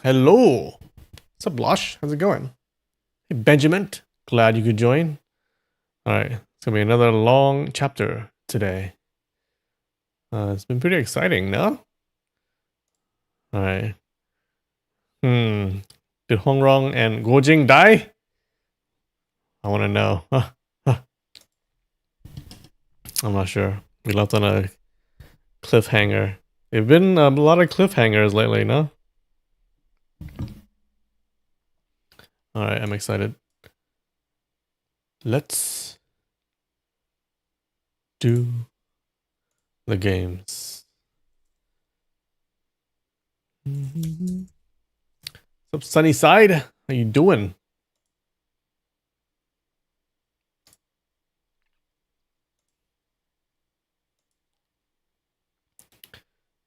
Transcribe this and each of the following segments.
Hello. What's up, Losh? How's it going? Hey, Benjamin. Glad you could join. All right. It's going to be another long chapter today. It's been pretty exciting, no? All right. Did Hongrong and Guojing die? I want to know. I'm not sure. We left on a cliffhanger. There've been a lot of cliffhangers lately, no? All right. I'm excited. Let's do the games. What's up, Sunnyside? How you doing?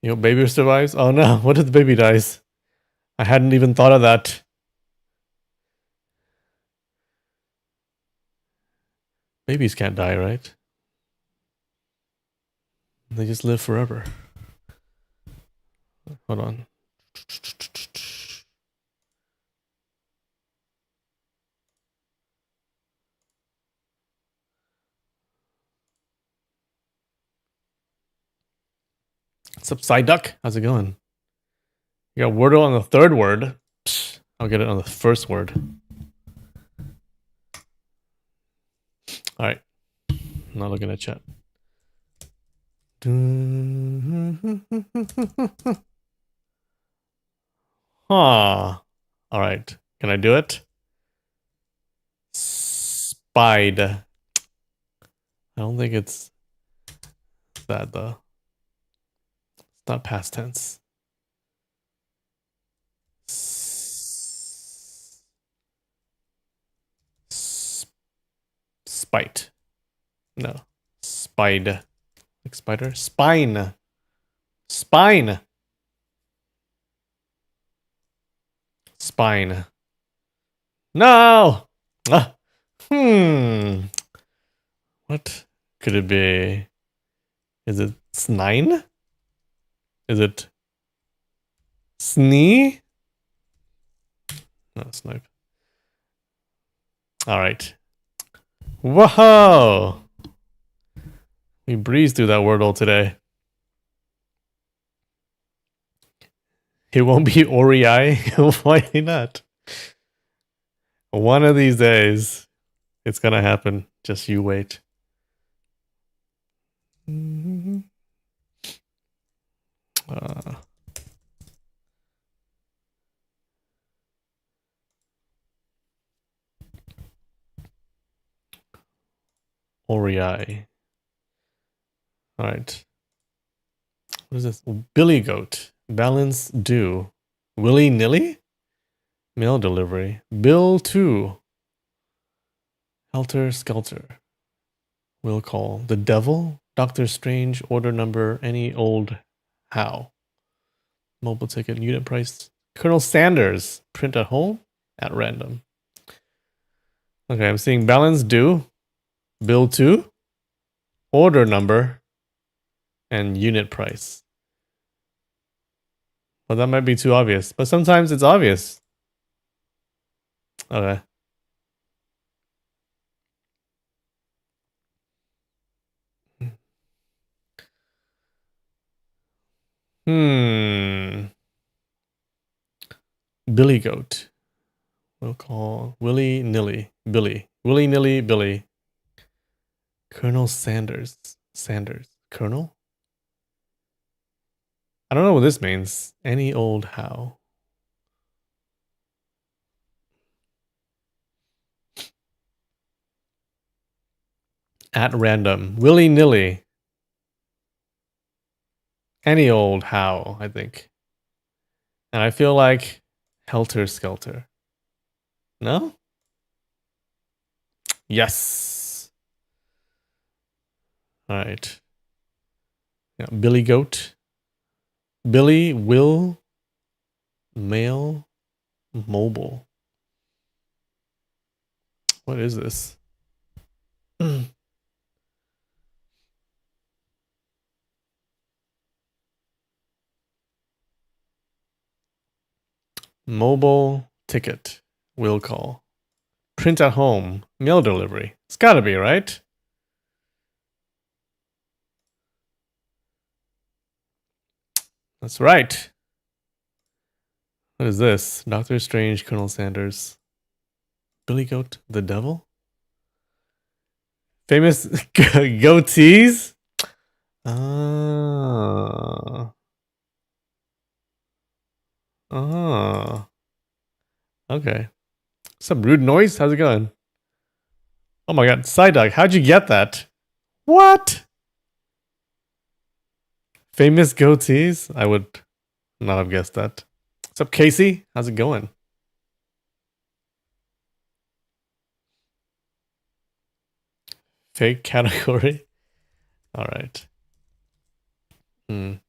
You know, baby survives? Oh no, what if the baby dies? I hadn't even thought of that. Babies can't die, right? They just live forever. Hold on. What's up, Psyduck? How's it going? You got Wordle on the third word. Psh, I'll get it on the first word. Alright. I'm not looking at chat. Huh. Alright. Can I do it? Spied. I don't think it's that though. It's not past tense. Spite. No. Spide. Like spider? Spine. Spine. Spine. No! Ah. What could it be? Is it snine? Is it snee? No, snipe. Alright. Whoa! We breezed through that wordle today. It won't be Orei? Why not? One of these days, it's gonna happen. Just you wait. Orei. Alright. What is this? Billy Goat. Balance due. Willy nilly? Mail delivery. Bill 2. Helter Skelter. Will call. The Devil. Doctor Strange. Order number. Any old how. Mobile ticket. Unit price. Colonel Sanders. Print at home. At random. Okay, I'm seeing balance due. Bill 2. Order number. And unit price. Well, that might be too obvious. But sometimes it's obvious. Okay. Billy Goat. We'll call Willy Nilly. Billy. Willy Nilly Billy. Colonel Sanders. Sanders. Colonel? I don't know what this means. Any old how. At random. Willy nilly. Any old how, I think. And I feel like helter skelter. No? Yes. Alright. Yeah, Billy Goat. Billy Will Mail Mobile. What is this? Mobile ticket. Will call. Print at home. Mail delivery. It's gotta be, right? That's right. What is this? Doctor Strange, Colonel Sanders. Billy Goat, the devil? Famous goatees? Ah. Ah. Okay. Some rude noise? How's it going? Oh my god, Psyduck, how'd you get that? What? Famous goatees? I would not have guessed that. What's up, Casey? How's it going? Fake category? Alright. You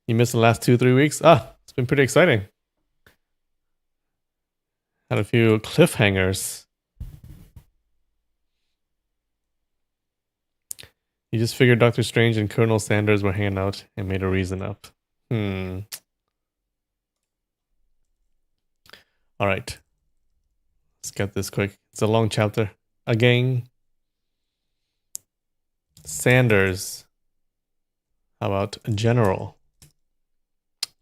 missed the last 2-3 weeks? Ah, it's been pretty exciting. Had a few cliffhangers. You just figured Doctor Strange and Colonel Sanders were hanging out and made a reason up. Alright. Let's get this quick. It's a long chapter. Again. Sanders. How about General?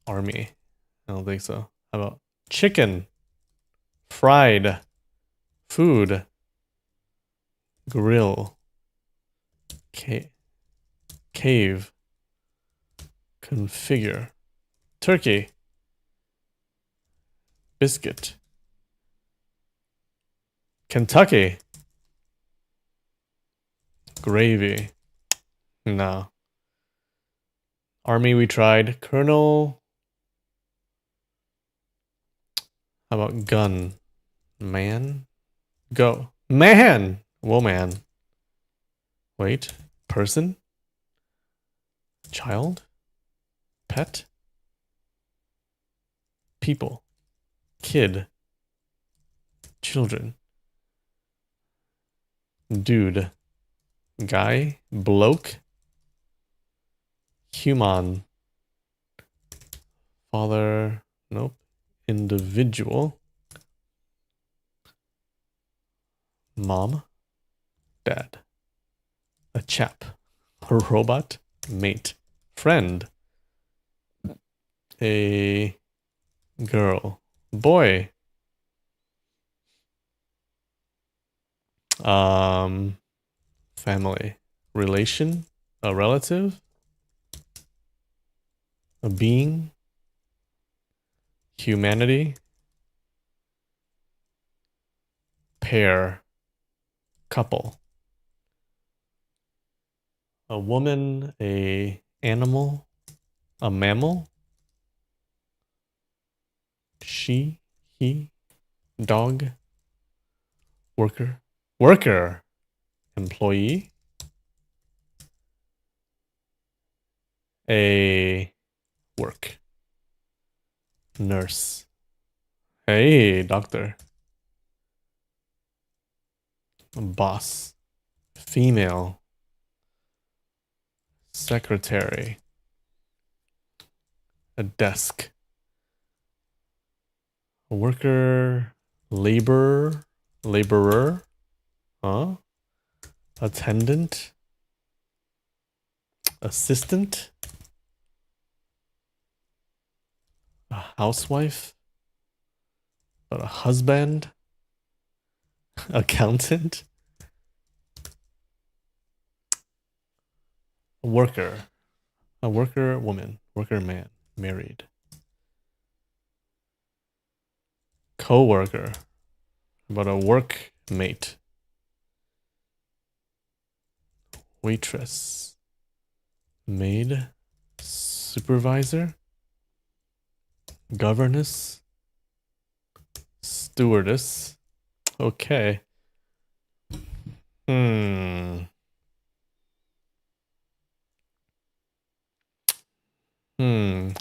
Army. I don't think so. How about chicken? Fried. Food. Grill. Cave. Configure. Turkey. Biscuit. Kentucky. Gravy. No. Army we tried. Colonel. How about gun? Man? Go. Man! Woman. Wait. Person? Child? Pet? People. Kid. Children. Dude. Guy. Bloke. Human. Father. Nope. Individual. Mom. Dad. A chap. A robot. Mate. Friend. A girl. Boy. Family. Relation. A relative. A being. Humanity. Pair. Couple. A woman. A animal. A mammal. She. He. Dog. Worker. Worker. Employee. A work. Nurse. Hey, doctor. Boss. Female. Secretary. A desk. A worker. Laborer. Laborer. Huh? Attendant. Assistant. A housewife. A husband. Accountant. A worker. A worker woman. Worker man. Married. Co-worker. About a workmate. Waitress. Maid. Supervisor. Governess. Stewardess. Okay.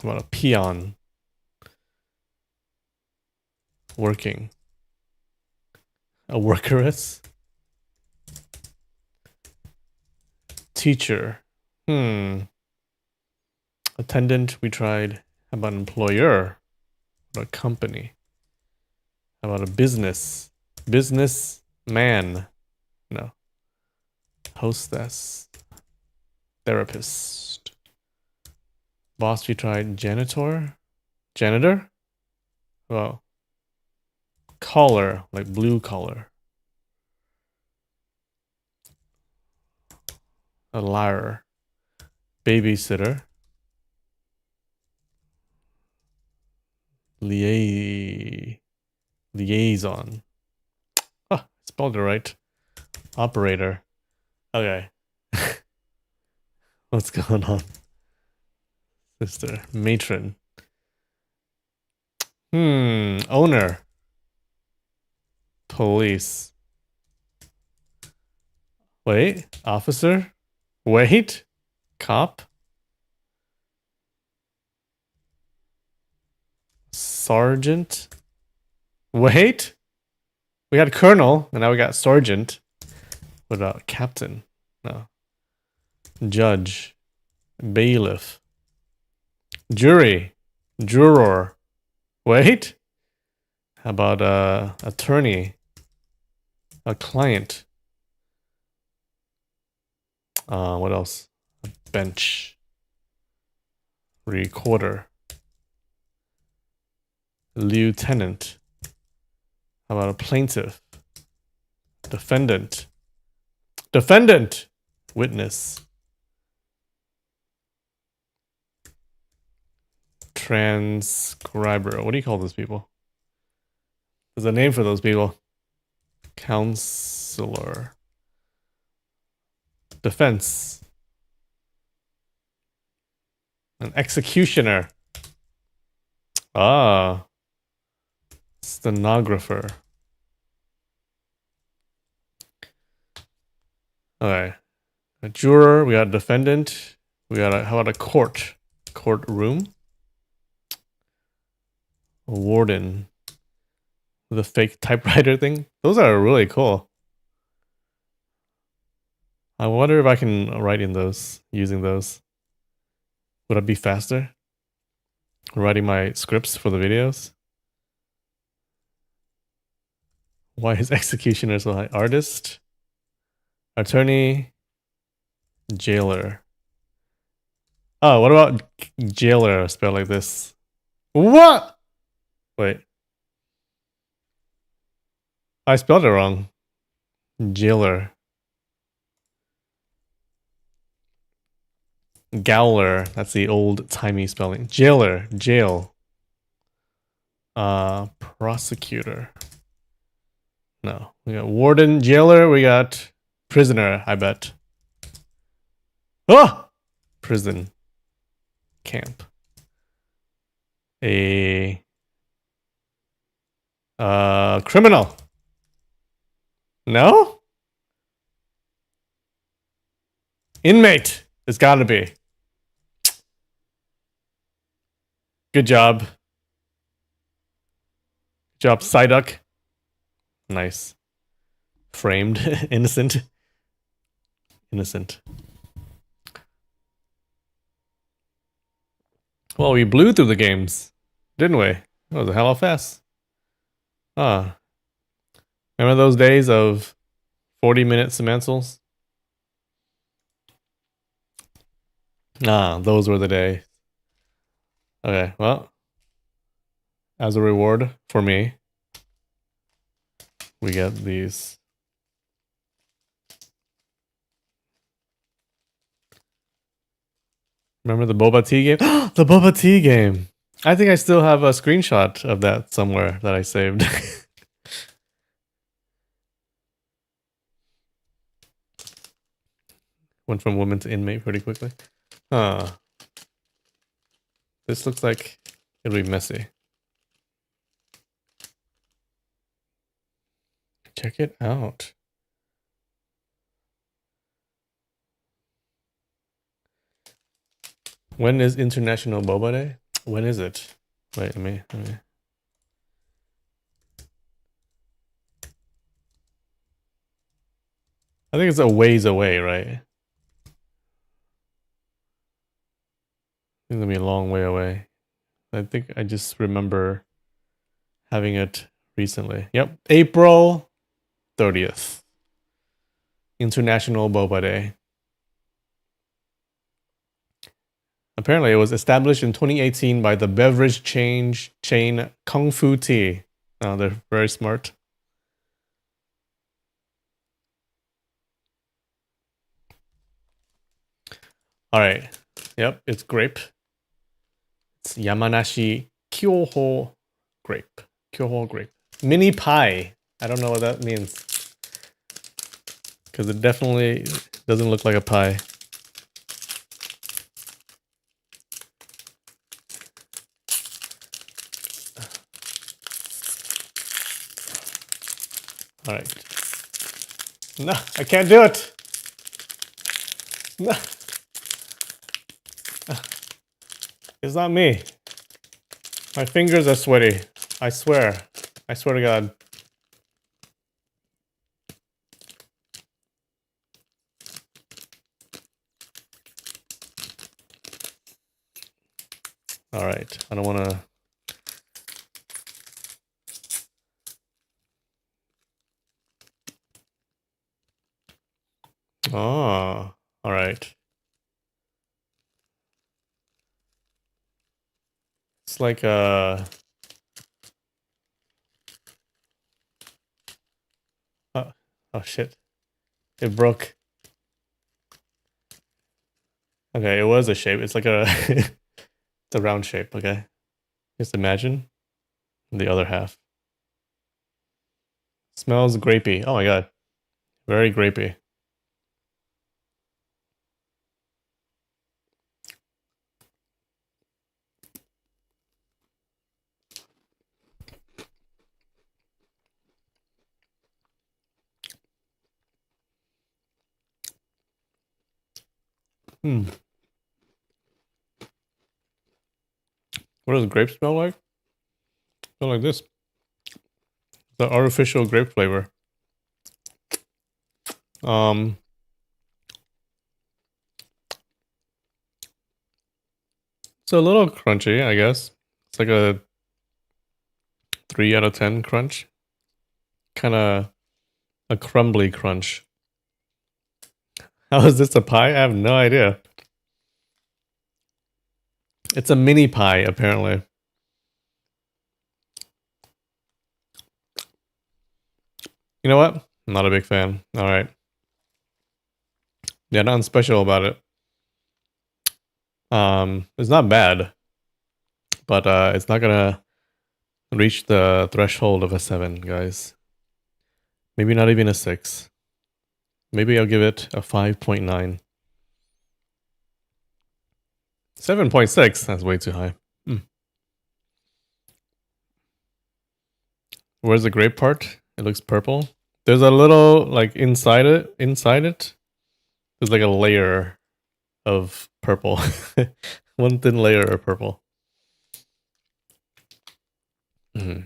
What a peon. Working. A workeress. Teacher. Attendant, we tried. How about employer? What about a company? How about a business? Business man. No. Hostess. Therapist. Boss we tried janitor? Janitor? Well. Collar, like blue collar. A liar. Babysitter. Liaison. Oh, spelled it right. Operator. Okay. What's going on? Sister. Matron. Owner. Police. Wait. Officer. Wait. Cop. Sergeant. Wait. We had colonel, and now we got sergeant. What about captain? No. Judge. Bailiff. Jury. Juror. Wait. How about attorney? A client. What else? A bench. Recorder. Lieutenant. How about a plaintiff? Defendant. Defendant! Witness. Transcriber. What do you call those people? There's a name for those people. Counselor. Defense. An executioner. Ah. Stenographer. Okay. A juror. We got a defendant. We got a, how about a court? Courtroom. A warden. With a fake typewriter thing. Those are really cool. I wonder if I can write in those, using those. Would it be faster? Writing my scripts for the videos? Why is executioner so high? Artist? Attorney? Jailer. Oh, what about jailer spelled like this? What? Wait. I spelled it wrong. Jailer. Gowler. That's the old-timey spelling. Jailer. Jail. Prosecutor. No. We got warden, jailer. We got prisoner, I bet. Oh! Prison. Camp. A criminal. No? Inmate. It's gotta be. Good job. Good job, Psyduck. Nice. Framed. Innocent. Innocent. Well, we blew through the games, didn't we? That was a hell of fast. Ah. Remember those days of 40-minute semencils? Ah, those were the days. Okay, well, as a reward for me, we get these. Remember the boba tea game? The boba tea game! I think I still have a screenshot of that somewhere that I saved. Went from woman to inmate pretty quickly. This looks like it'll be messy. Check it out. When is International Boba Day? When is it? Wait, let me. I think it's a ways away, right? It's gonna be a long way away. I think I just remember having it recently. Yep, April 30th. International Boba Day. Apparently, it was established in 2018 by the beverage chain Kung Fu Tea. Oh, they're very smart. All right. Yep, it's grape. It's Yamanashi Kyoho grape. Kyoho grape. Mini pie. I don't know what that means. Because it definitely doesn't look like a pie. All right. No, I can't do it. No. It's not me. My fingers are sweaty. I swear. I swear to God. All right. I don't want to. Oh, all right. It's like a. Oh shit. It broke. Okay, it was a shape. It's like a. It's a round shape, okay? Just imagine the other half. Smells grapey. Oh my god. Very grapey. Hmm. What does grape smell like? Smell like this. The artificial grape flavor. It's a little crunchy, I guess. It's like a 3 out of 10 crunch. Kind of a crumbly crunch. How is this a pie? I have no idea. It's a mini pie, apparently. You know what? I'm not a big fan. All right. Yeah, nothing special about it. It's not bad, but it's not gonna reach the threshold of a 7, guys. Maybe not even a 6. Maybe I'll give it a 5.9. 7.6? That's way too high. Where's the grape part? It looks purple. There's a little like inside it. There's like a layer of purple. One thin layer of purple. Mm-hmm.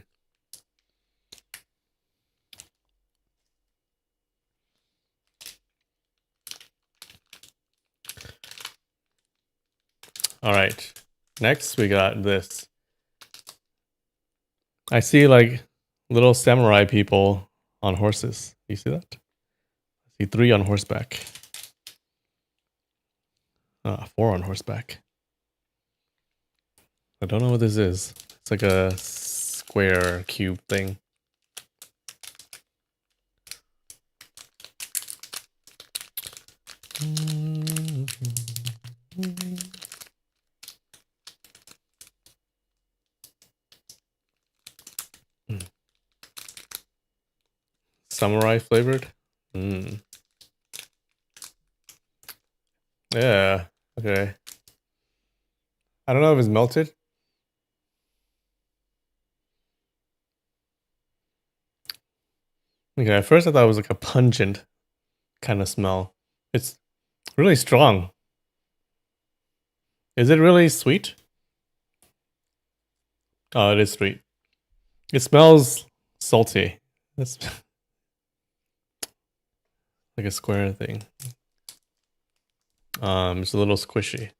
All right. Next, we got this. I see like little samurai people on horses. You see that? I see 3 on horseback. 4 on horseback. I don't know what this is. It's like a square cube thing. Samurai flavored? Yeah. Okay. I don't know if it's melted. Okay, at first I thought it was like a pungent kind of smell. It's really strong. Is it really sweet? Oh, it is sweet. It smells salty. It's like a square thing. It's a little squishy.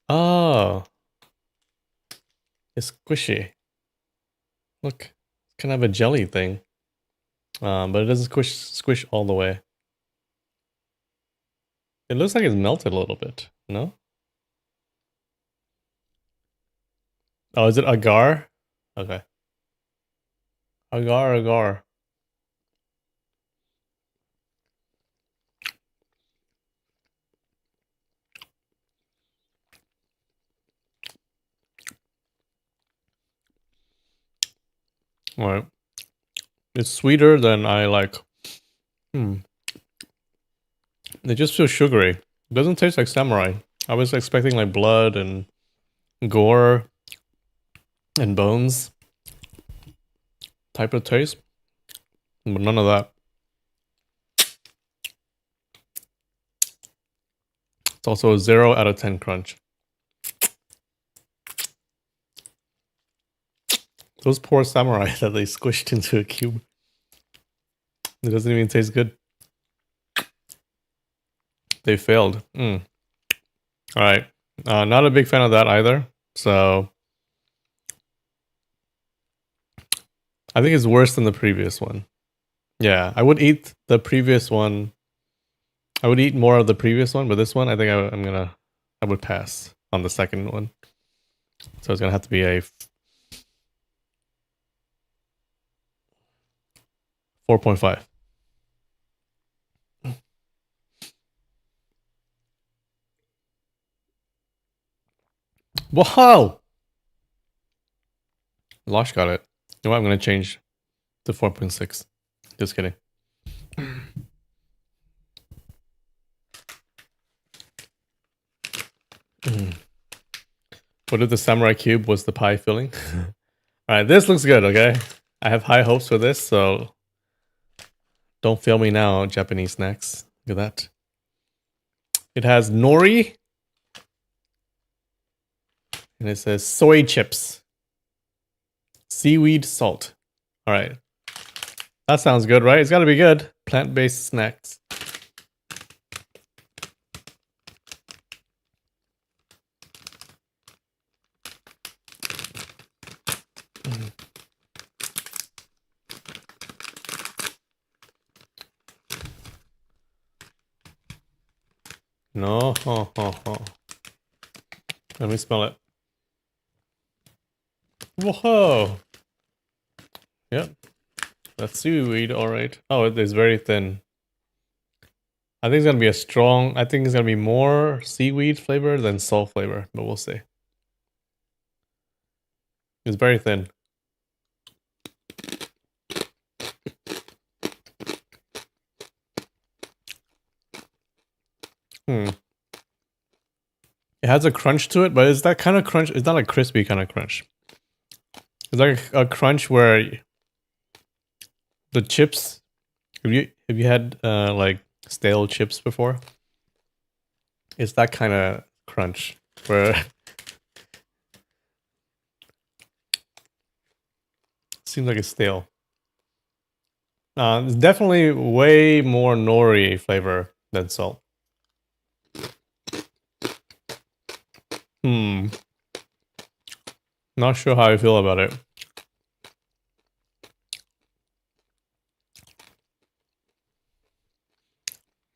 Oh, it's squishy. Look, kind of a jelly thing. But it doesn't squish all the way. It looks like it's melted a little bit, no? Oh, is it agar? Okay. Agar. Alright. It's sweeter than I like. It just feels sugary. It doesn't taste like samurai. I was expecting like blood and gore and bones type of taste. But none of that. It's also a 0 out of 10 crunch. Those poor samurai that they squished into a cube. It doesn't even taste good. They failed. Alright. Not a big fan of that either. So I think it's worse than the previous one. Yeah, I would eat the previous one. I would eat more of the previous one, but this one, I think I would pass on the second one. So it's gonna have to be a 4.5. Whoa! Losh got it. You know what? I'm gonna change to 4.6. Just kidding. What if the samurai cube was the pie filling? Alright, this looks good, okay? I have high hopes for this, so don't fail me now, Japanese snacks. Look at that. It has nori. And it says soy chips. Seaweed salt. Alright. That sounds good, right? It's gotta be good. Plant-based snacks. No. Let me smell it. Whoa. Yep. That's seaweed, alright. Oh, it is very thin. I think it's gonna be I think it's gonna be more seaweed flavor than salt flavor, but we'll see. It's very thin. It has a crunch to it, but it's that kind of crunch. It's not a crispy kind of crunch. It's like a crunch where the chips. Have you had like stale chips before? It's that kind of crunch where seems like it's stale. It's definitely way more nori flavor than salt. Not sure how I feel about it.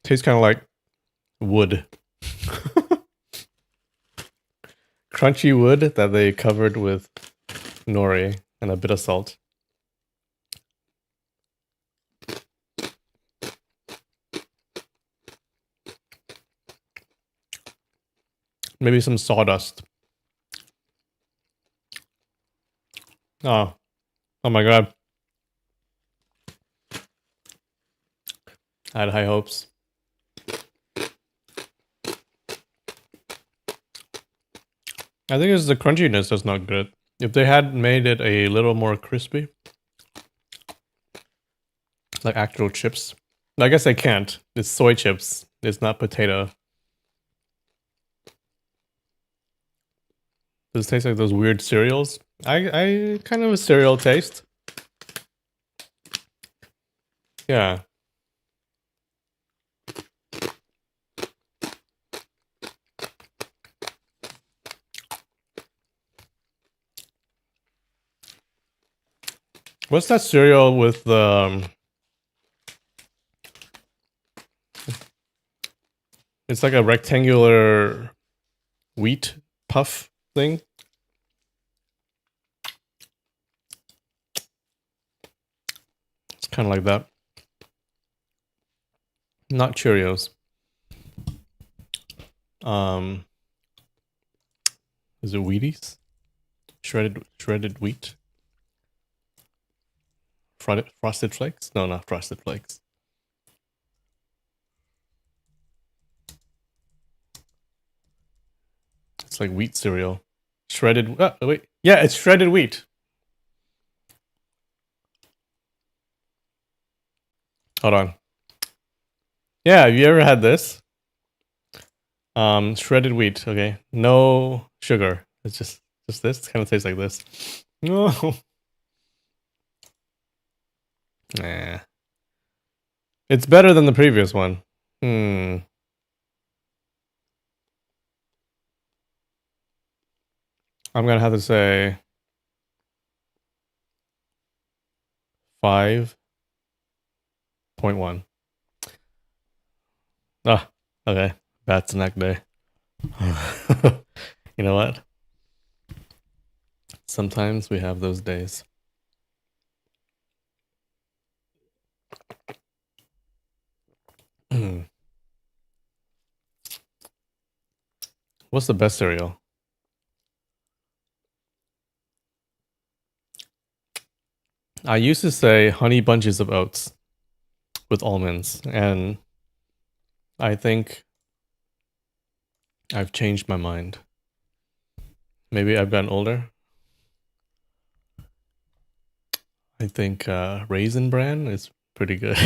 Tastes kind of like wood. Crunchy wood that they covered with nori and a bit of salt. Maybe some sawdust. Oh my god. I had high hopes. I think it's the crunchiness that's not good. If they had made it a little more crispy, like actual chips. I guess they can't. It's soy chips. It's not potato. Does it taste like those weird cereals? I kind of a cereal taste. Yeah. What's that cereal with the? It's like a rectangular wheat puff thing. It's kind of like that. Not Cheerios. Is it Wheaties? Shredded wheat. Frosted Flakes? No, not Frosted Flakes. It's like wheat cereal. Shredded. Wait. Yeah, it's shredded wheat. Hold on. Yeah, have you ever had this? Shredded wheat. Okay, no sugar. It's just this. It kind of tastes like this. No. Nah. It's better than the previous one. I'm gonna have to say 5.1. Ah, okay. Bad snack day. You know what? Sometimes we have those days. What's the best cereal? I used to say Honey Bunches of Oats with almonds, and I think I've changed my mind. Maybe I've gotten older. I think Raisin Bran is pretty good.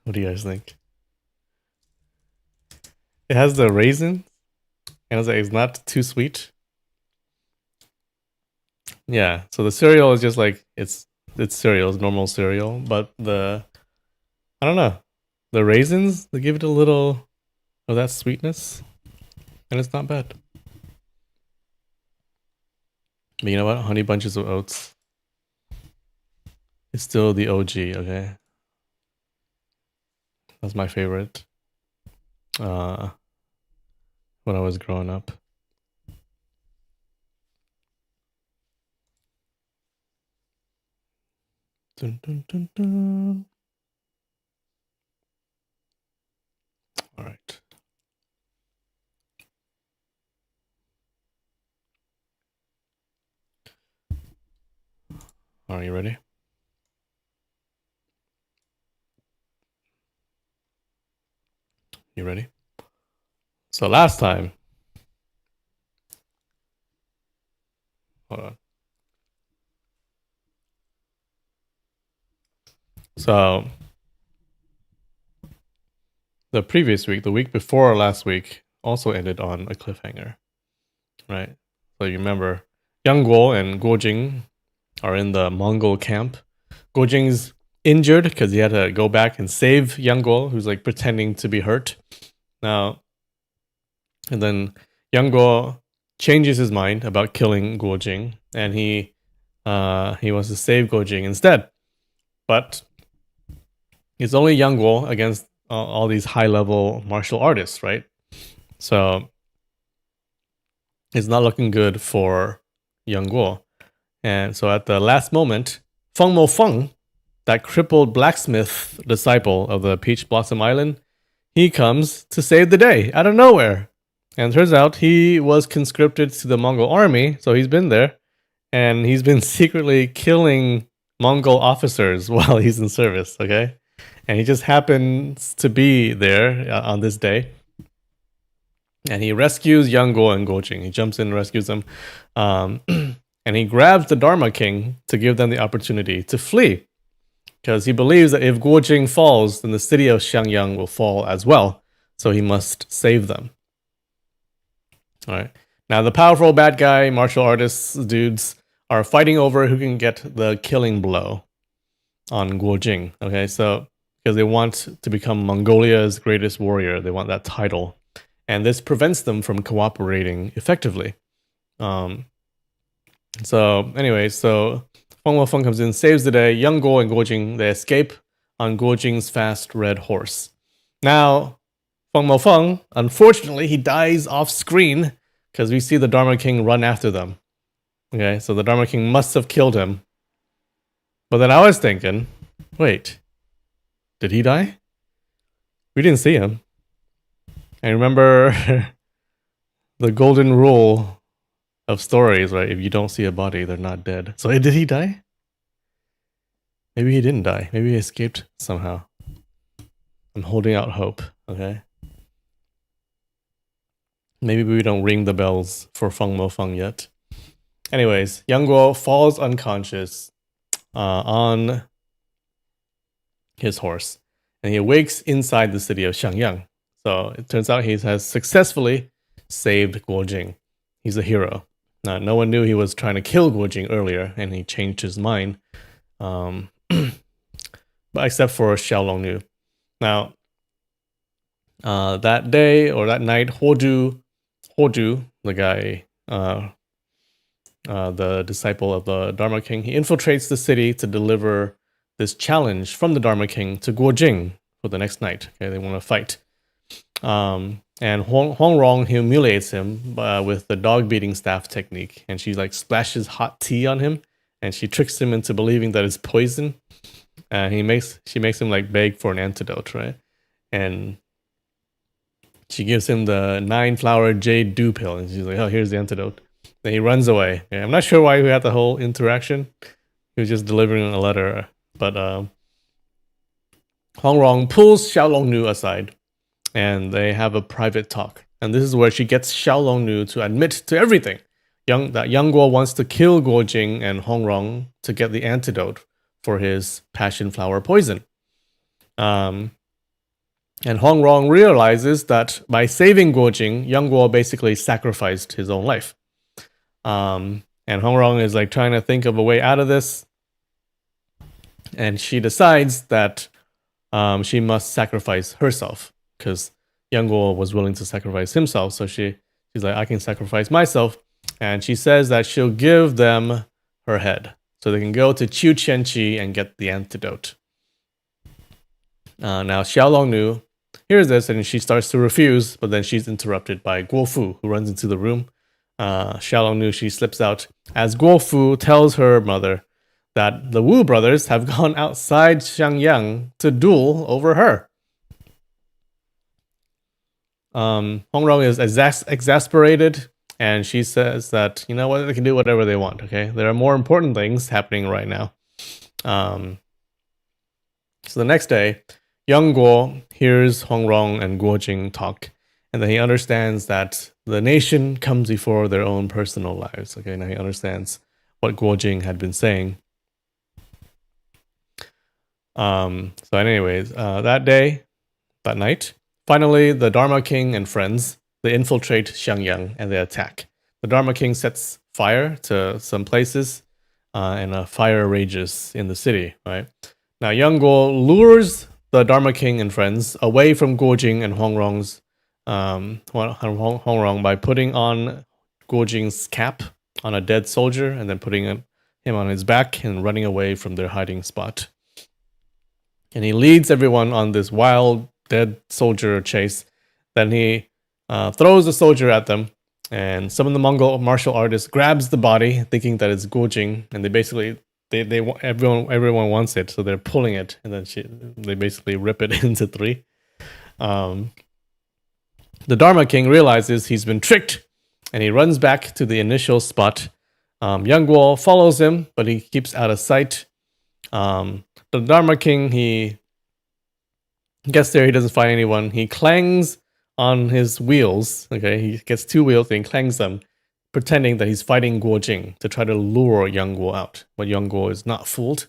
What do you guys think? It has the raisin, and it's not too sweet. Yeah, so the cereal is just like it's cereal, it's normal cereal, but I don't know, the raisins, they give it a little of that sweetness, and it's not bad. But you know what? Honey Bunches of Oats is still the OG. Okay, that's my favorite. When I was growing up. Dun, dun, dun, dun. All right. Are you ready? You ready? So last time, hold on. So the previous week, the week before last week, also ended on a cliffhanger, right? So you remember, Yang Guo and Guo Jing are in the Mongol camp. Guo Jing's injured because he had to go back and save Yang Guo, who's like pretending to be hurt. Now, and then Yang Guo changes his mind about killing Guo Jing, and he wants to save Guo Jing instead. But it's only Yang Guo against all these high level martial artists, right? So it's not looking good for Yang Guo. And so at the last moment, Feng Mo Feng, that crippled blacksmith disciple of the Peach Blossom Island, he comes to save the day out of nowhere. And turns out he was conscripted to the Mongol army, so he's been there. And he's been secretly killing Mongol officers while he's in service, okay? And he just happens to be there on this day. And he rescues Yang Guo and Guo Jing. He jumps in and rescues them. And he grabs the Dharma King to give them the opportunity to flee. Because he believes that if Guo Jing falls, then the city of Xiangyang will fall as well. So he must save them. All right. Now, the powerful bad guy, martial artists, dudes, are fighting over who can get the killing blow on Guo Jing. Okay, so because they want to become Mongolia's greatest warrior, they want that title. And this prevents them from cooperating effectively. So anyway, so Feng Mofeng comes in, saves the day. Young Guo and Guo Jing, they escape on Guo Jing's fast red horse. Now, Feng Mofeng, unfortunately, he dies off screen because we see the Dharma King run after them. Okay, so the Dharma King must have killed him. But then I was thinking, wait, did he die? We didn't see him. And remember the golden rule of stories, right? If you don't see a body, they're not dead. So did he die? Maybe he didn't die. Maybe he escaped somehow. I'm holding out hope, okay? Maybe we don't ring the bells for Feng Mofeng yet. Anyways, Yang Guo falls unconscious on his horse, and he awakes inside the city of Xiangyang. So it turns out he has successfully saved Guo Jing. He's a hero. Now, no one knew he was trying to kill Guo Jing earlier, and he changed his mind. But except for Xiaolong Nu. Now, that day or that night, Hoju, the guy, the disciple of the Dharma King, he infiltrates the city to deliver this challenge from the Dharma King to Guo Jing for the next night. Okay, they want to fight. And Huang Rong humiliates him with the dog beating staff technique, and she like splashes hot tea on him, and she tricks him into believing that it's poison. And she makes him like beg for an antidote, right? And she gives him the 9-flower jade dew pill, and she's like, "Oh, here's the antidote." Then he runs away. Yeah, I'm not sure why we had the whole interaction. He was just delivering a letter, but Huang Rong pulls Xiaolong Nu aside, and they have a private talk. And this is where she gets Xiaolong Nu to admit to everything. That Yang Guo wants to kill Guo Jing and Hong Rong to get the antidote for his passion flower poison. And Hong Rong realizes that by saving Guo Jing, Yang Guo basically sacrificed his own life. And Hong Rong is like trying to think of a way out of this. And she decides that she must sacrifice herself because Yang Guo was willing to sacrifice himself. So she's like, I can sacrifice myself. And she says that she'll give them her head so they can go to Qiu Qianqi and get the antidote. Now, Xiaolong Nu hears this and she starts to refuse, but then she's interrupted by Guo Fu, who runs into the room. Xiaolong Nu, she slips out as Guo Fu tells her mother that the Wu brothers have gone outside Xiangyang to duel over her. Hong Rong is exasperated, and she says that, you know what, they can do whatever they want, okay? There are more important things happening right now. So the next day, Yang Guo hears Hong Rong and Guo Jing talk, and then he understands that the nation comes before their own personal lives. Okay, now he understands what Guo Jing had been saying. So anyways, that night, finally, the Dharma King and friends, they infiltrate Xiangyang and they attack. The Dharma King sets fire to some places, and a fire rages in the city, right? Now, Yang Guo lures the Dharma King and friends away from Guo Jing and Hong Rong's Hong Rong by putting on Guo Jing's cap on a dead soldier and then putting him on his back and running away from their hiding spot. And he leads everyone on this wild dead soldier chase. Then he throws the soldier at them, and some of the Mongol martial artists grabs the body, thinking that it's Guo Jing, and they basically everyone wants it, so they're pulling it, and then they basically rip it into three. The Dharma King realizes he's been tricked, and he runs back to the initial spot. Yang Guo follows him, but he keeps out of sight. The Dharma King, he gets there, he doesn't find anyone. He clangs on his wheels. Okay, he gets 2 wheels and he clangs them, pretending that he's fighting Guo Jing to try to lure Yang Guo out. But Yang Guo is not fooled,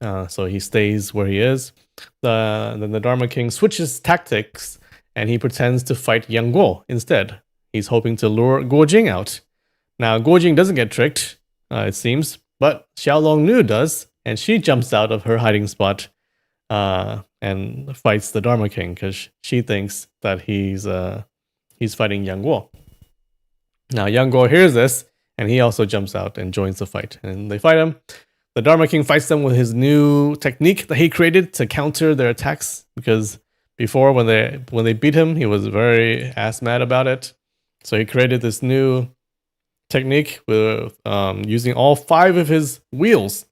so he stays where he is. Then the Dharma King switches tactics and he pretends to fight Yang Guo instead. He's hoping to lure Guo Jing out. Now, Guo Jing doesn't get tricked, it seems, but Xiaolong Nu does, and she jumps out of her hiding spot and fights the Dharma King because she thinks that he's fighting Yang Guo. Now, Yang Guo hears this, And he also jumps out and joins the fight. And they fight him. The Dharma King fights them with his new technique that he created to counter their attacks. Because before, when they beat him, he was very ass mad about it. So he created this new technique with using all 5 of his wheels.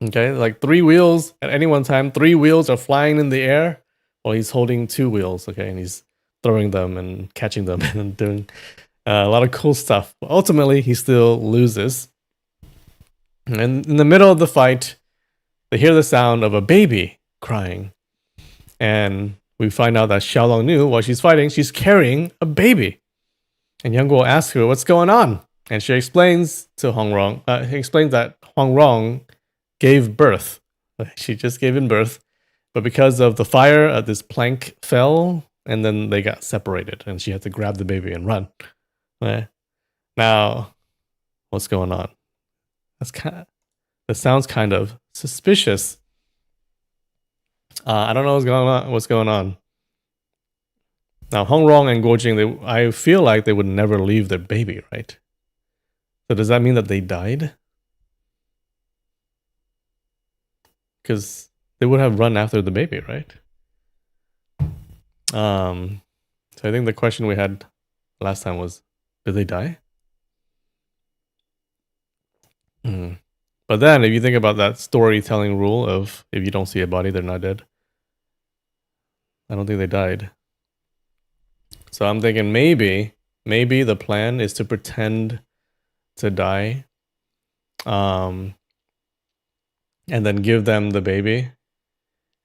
Okay, like 3 wheels at any one time. 3 wheels are flying in the air while he's holding 2 wheels. Okay, and he's throwing them and catching them and doing a lot of cool stuff. But ultimately, he still loses. And in the middle of the fight, they hear the sound of a baby crying. And we find out that Xiaolong knew while she's fighting, she's carrying a baby. And Yang Guo asks her, what's going on? And she explains to Hongrong, he explains that Hongrong gave birth. She just gave in birth. But because of the fire, this plank fell, and then they got separated, and she had to grab the baby and run. Now, what's going on? That sounds kind of suspicious. I don't know what's going on. Now, Hongrong and Guojing, I feel like they would never leave their baby, right? So does that mean that they died? Because they would have run after the baby, right? So I think the question we had last time was, did they die? But then if you think about that storytelling rule of if you don't see a body, they're not dead. I don't think they died. So I'm thinking maybe the plan is to pretend to die, and then give them the baby,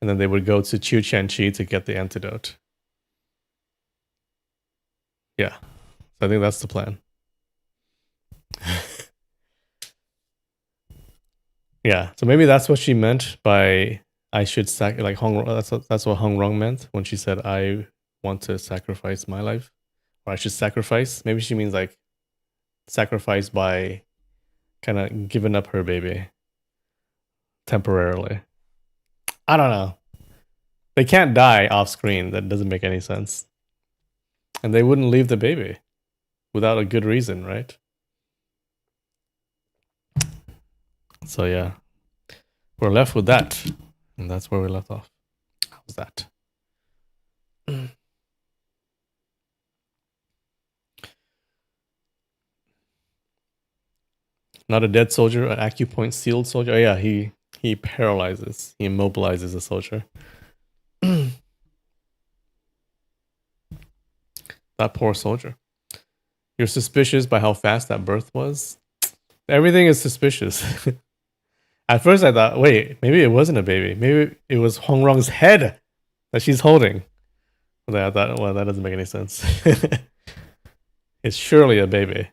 and then they would go to Chu Qianqi to get the antidote. Yeah, so I think that's the plan. Yeah, so maybe that's what she meant by I should that's what Hongrong meant when she said I want to sacrifice my life, or I should sacrifice. Maybe she means like sacrifice by kind of giving up her baby temporarily. I don't know. They can't die off screen. That doesn't make any sense. And they wouldn't leave the baby without a good reason, right? So yeah, we're left with that. And that's where we left off. How's that? Not a dead soldier, an acupoint sealed soldier. Oh yeah, he paralyzes, he immobilizes a soldier. That poor soldier. You're suspicious by how fast that birth was? Everything is suspicious. At first I thought, wait, maybe it wasn't a baby. Maybe it was Hongrong's head that she's holding. But then I thought, well, that doesn't make any sense. It's surely a baby.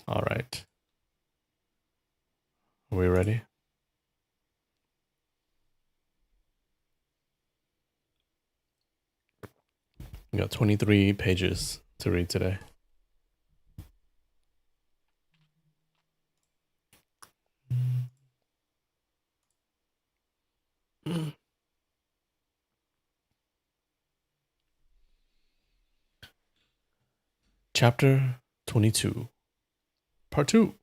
All right. Are we ready? We got 23 pages to read today. Chapter 22. Part 2.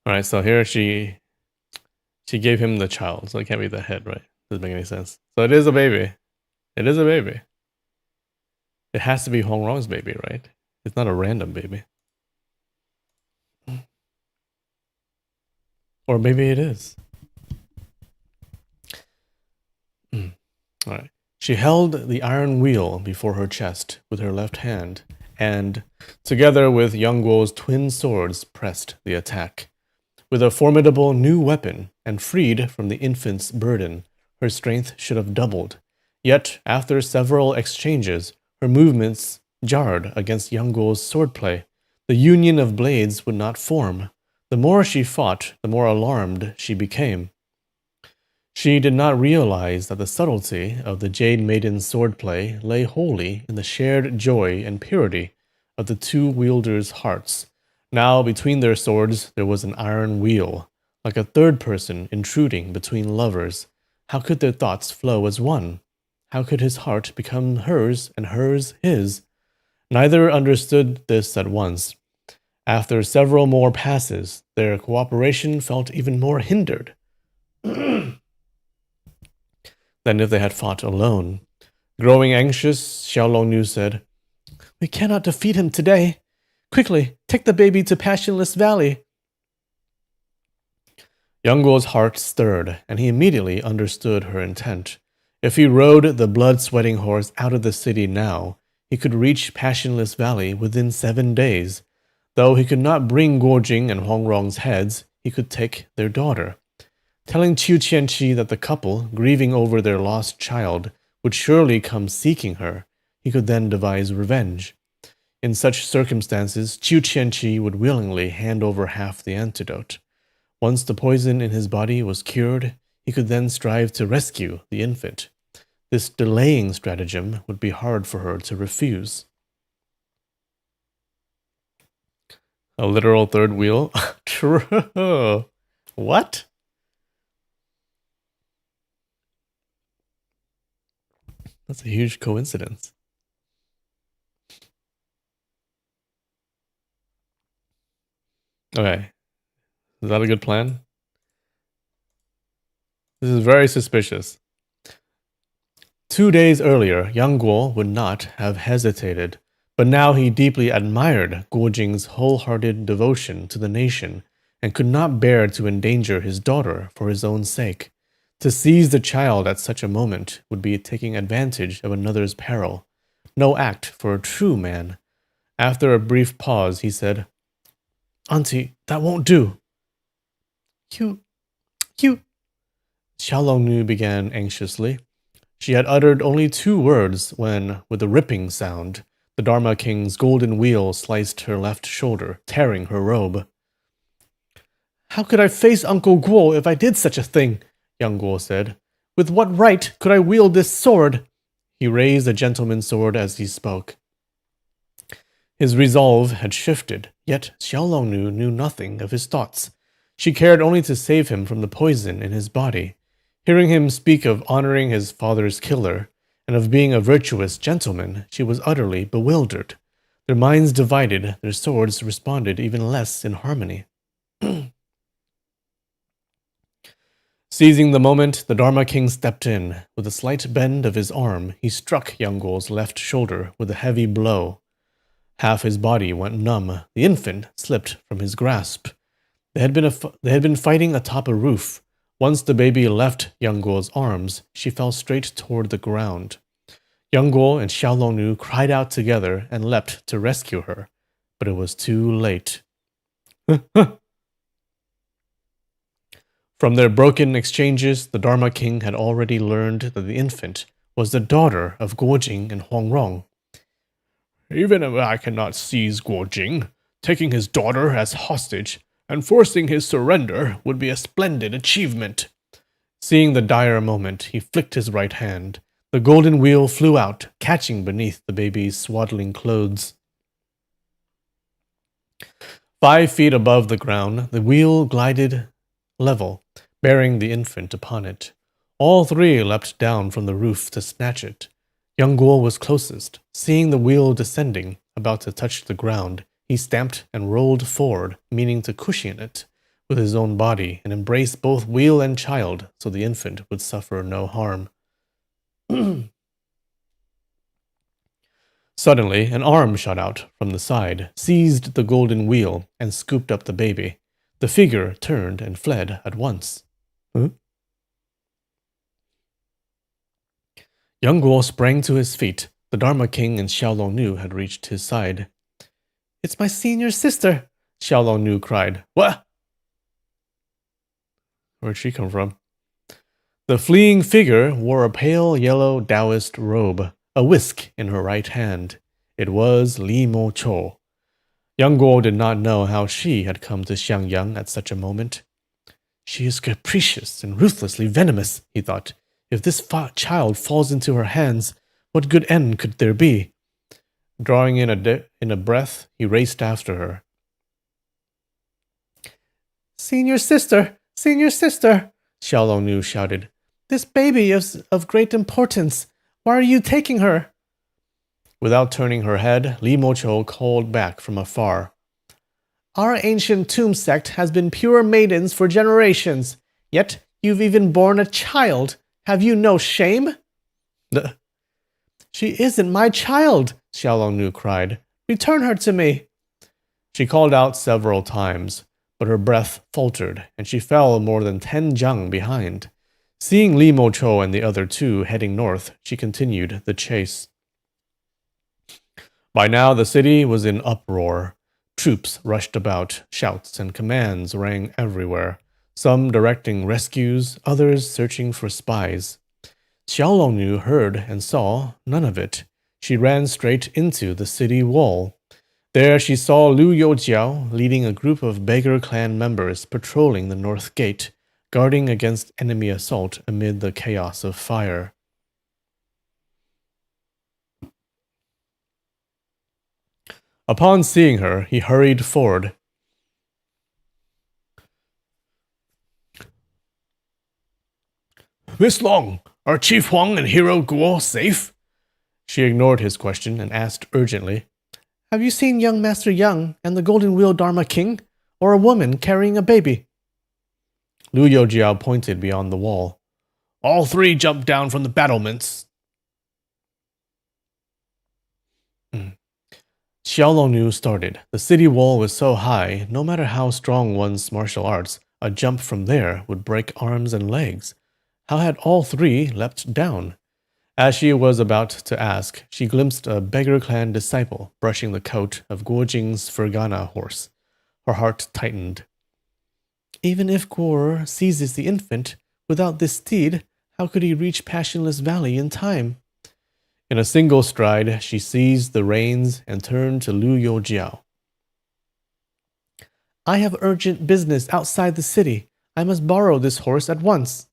All right, so here she gave him the child, so it can't be the head, right? Doesn't make any sense. So it is a baby. It is a baby. It has to be Hongrong's baby, right? It's not a random baby. Or maybe it is. All right. She held the iron wheel before her chest with her left hand, and, together with Yang Guo's twin swords, pressed the attack. With a formidable new weapon, and freed from the infant's burden, her strength should have doubled. Yet, after several exchanges, her movements jarred against Yang Guo's swordplay. The union of blades would not form. The more she fought, the more alarmed she became. She did not realize that the subtlety of the Jade Maiden's swordplay lay wholly in the shared joy and purity of the two wielders' hearts. Now, between their swords, there was an iron wheel, like a third person intruding between lovers. How could their thoughts flow as one? How could his heart become hers and hers his? Neither understood this at once. After several more passes, their cooperation felt even more hindered than if they had fought alone. Growing anxious, Xiaolongnu said, "We cannot defeat him today. Quickly, take the baby to Passionless Valley." Yang Guo's heart stirred, and he immediately understood her intent. If he rode the blood-sweating horse out of the city now, he could reach Passionless Valley within 7 days. Though he could not bring Guojing and Hongrong's heads, he could take their daughter. Telling Qiu Qianqi that the couple, grieving over their lost child, would surely come seeking her, he could then devise revenge. In such circumstances, Qiu Qianqi would willingly hand over half the antidote. Once the poison in his body was cured, he could then strive to rescue the infant. This delaying stratagem would be hard for her to refuse. A literal third wheel? True. What? That's a huge coincidence. Okay. Is that a good plan? This is very suspicious. 2 days earlier, Yang Guo would not have hesitated, but now he deeply admired Guojing's wholehearted devotion to the nation and could not bear to endanger his daughter for his own sake. To seize the child at such a moment would be taking advantage of another's peril. No act for a true man. After a brief pause, he said, "Auntie, that won't do." You. Xiaolongnu began anxiously. She had uttered only 2 words when, with a ripping sound, the Dharma King's golden wheel sliced her left shoulder, tearing her robe. "How could I face Uncle Guo if I did such a thing?" Yang Guo said. "With what right could I wield this sword?" He raised a gentleman's sword as he spoke. His resolve had shifted, yet Xiaolongnu knew nothing of his thoughts. She cared only to save him from the poison in his body. Hearing him speak of honoring his father's killer and of being a virtuous gentleman, she was utterly bewildered. Their minds divided, their swords responded even less in harmony. Seizing the moment, the Dharma King stepped in. With a slight bend of his arm, he struck Yang Guo's left shoulder with a heavy blow. Half his body went numb. The infant slipped from his grasp. They had been fighting atop a roof. Once the baby left Yang Guo's arms, she fell straight toward the ground. Yang Guo and Xiaolongnu cried out together and leapt to rescue her, but it was too late. From their broken exchanges, the Dharma King had already learned that the infant was the daughter of Guojing and Hongrong. "Even if I cannot seize Guojing, taking his daughter as hostage and forcing his surrender would be a splendid achievement." Seeing the dire moment, he flicked his right hand. The golden wheel flew out, catching beneath the baby's swaddling clothes. 5 feet above the ground, the wheel glided level, bearing the infant upon it. All 3 leapt down from the roof to snatch it. Yang Guo was closest. Seeing the wheel descending, about to touch the ground, he stamped and rolled forward, meaning to cushion it with his own body and embrace both wheel and child so the infant would suffer no harm. Suddenly, an arm shot out from the side, seized the golden wheel, and scooped up the baby. The figure turned and fled at once. Yang Guo sprang to his feet. The Dharma King and Xiaolongnu had reached his side. "It's my senior sister!" Xiaolongnu cried. "What? Where'd she come from?" The fleeing figure wore a pale yellow Taoist robe, a whisk in her right hand. It was Li Mo Cho. Young Guo did not know how she had come to Xiangyang at such a moment. She is capricious and ruthlessly venomous, he thought. If this child falls into her hands, what good end could there be? Drawing in a breath, he raced after her. Senior sister! Senior sister! Xiaolongnu shouted. This baby is of great importance. Why are you taking her? Without turning her head, Li Mocho called back from afar. Our ancient tomb sect has been pure maidens for generations. Yet you've even borne a child. Have you no shame? She isn't my child, Xiaolongnu cried. Return her to me. She called out several times, but her breath faltered, and she fell more than 10 jang behind. Seeing Li Mocho and the other two heading north, she continued the chase. By now the city was in uproar. Troops rushed about, shouts and commands rang everywhere, some directing rescues, others searching for spies. Xiaolongnu heard and saw none of it. She ran straight into the city wall. There she saw Lu Youjiao leading a group of beggar clan members patrolling the north gate, guarding against enemy assault amid the chaos of fire. Upon seeing her, he hurried forward. Miss Long, are Chief Huang and Hero Guo safe? She ignored his question and asked urgently, Have you seen young Master Yang and the Golden Wheel Dharma King, or a woman carrying a baby? Lu Youjiao pointed beyond the wall. All three jumped down from the battlements. Xiaolongnu started. The city wall was so high, no matter how strong one's martial arts, a jump from there would break arms and legs. How had all three leapt down? As she was about to ask, she glimpsed a beggar clan disciple brushing the coat of Guo Jing's Fergana horse. Her heart tightened. Even if Guo seizes the infant, without this steed, how could he reach Passionless Valley in time? In a single stride, she seized the reins and turned to Lu Youjiao. I have urgent business outside the city. I must borrow this horse at once.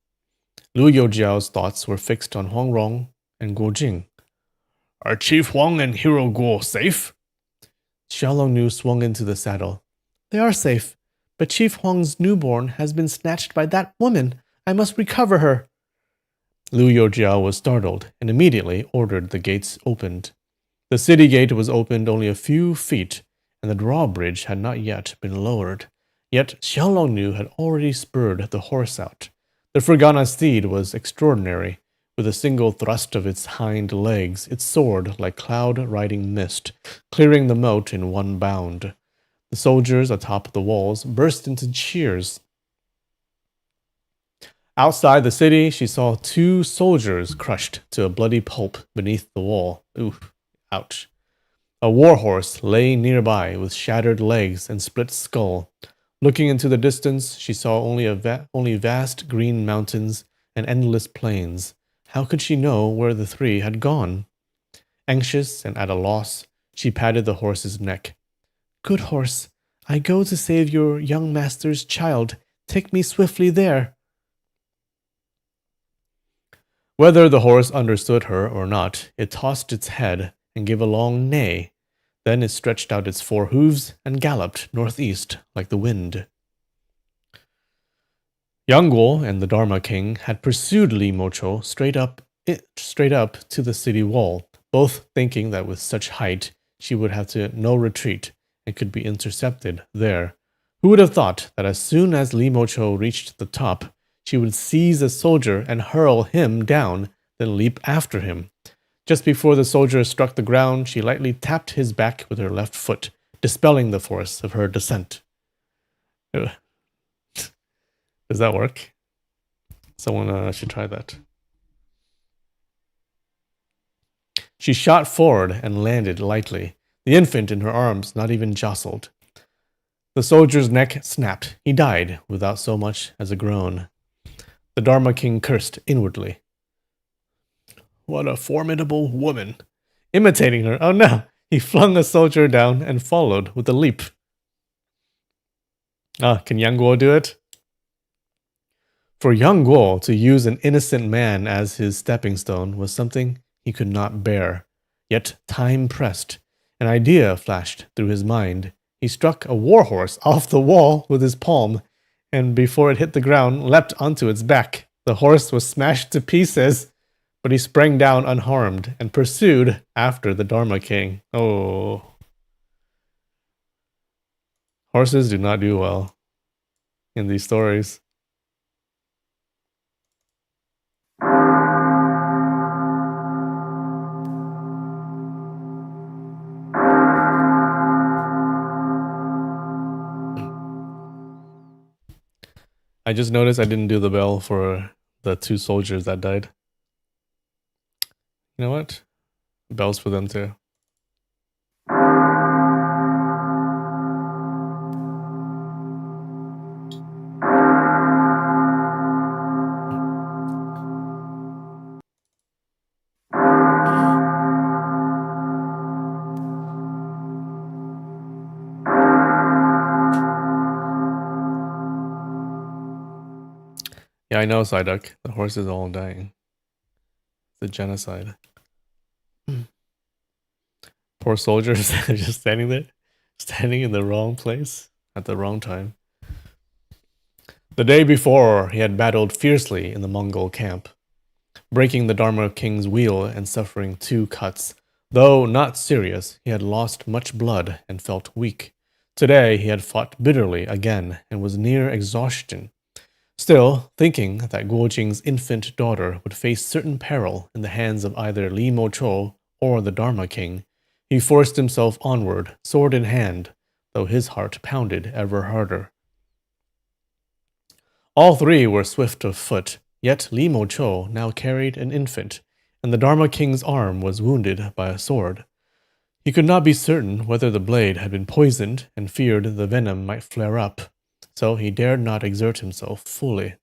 Lu Youjiao's thoughts were fixed on Huang Rong and Guo Jing. Are Chief Huang and Hero Guo safe? Xiaolongnu swung into the saddle. They are safe, but Chief Huang's newborn has been snatched by that woman. I must recover her. Lu Youjiao was startled and immediately ordered the gates opened. The city gate was opened only a few feet, and the drawbridge had not yet been lowered. Yet Xiaolongnu had already spurred the horse out. The Fergana steed was extraordinary. With a single thrust of its hind legs, it soared like cloud-riding mist, clearing the moat in one bound. The soldiers atop the walls burst into cheers. Outside the city, she saw 2 soldiers crushed to a bloody pulp beneath the wall. Oof, ouch. A warhorse lay nearby with shattered legs and split skull. Looking into the distance, she saw only vast green mountains and endless plains. How could she know where the 3 had gone? Anxious and at a loss, she patted the horse's neck. Good horse, I go to save your young master's child. Take me swiftly there. Whether the horse understood her or not, it tossed its head and gave a long neigh. Then it stretched out its 4 hooves and galloped northeast like the wind. Yang Guo and the Dharma King had pursued Li Mocho straight up to the city wall, both thinking that with such height she would have no retreat and could be intercepted there. Who would have thought that as soon as Li Mocho reached the top, she would seize a soldier and hurl him down, then leap after him. Just before the soldier struck the ground, she lightly tapped his back with her left foot, dispelling the force of her descent. Does that work? Someone should try that. She shot forward and landed lightly, the infant in her arms not even jostled. The soldier's neck snapped. He died without so much as a groan. The Dharma King cursed inwardly. What a formidable woman. Imitating her. Oh no, He flung a soldier down and followed with a leap. Can Yang Guo do it? For Yang Guo to use an innocent man as his stepping stone was something he could not bear. Yet time pressed. An idea flashed through his mind. He struck a warhorse off the wall with his palm, and before it hit the ground, leapt onto its back. The horse was smashed to pieces, but he sprang down unharmed and pursued after the Dharma King. Oh. Horses do not do well in these stories. I just noticed I didn't do the bell for the 2 soldiers that died. You know what? Bells for them too. Yeah, I know, Psyduck. The horses are all dying. It's a genocide. Poor soldiers just standing there, standing in the wrong place at the wrong time. The day before, he had battled fiercely in the Mongol camp, breaking the Dharma King's wheel and suffering 2 cuts. Though not serious, he had lost much blood and felt weak. Today, he had fought bitterly again and was near exhaustion. Still, thinking that Guo Jing's infant daughter would face certain peril in the hands of either Li Mo Chou or the Dharma King, he forced himself onward, sword in hand, though his heart pounded ever harder. All 3 were swift of foot, yet Li Mo Chou now carried an infant, and the Dharma King's arm was wounded by a sword. He could not be certain whether the blade had been poisoned and feared the venom might flare up, so he dared not exert himself fully.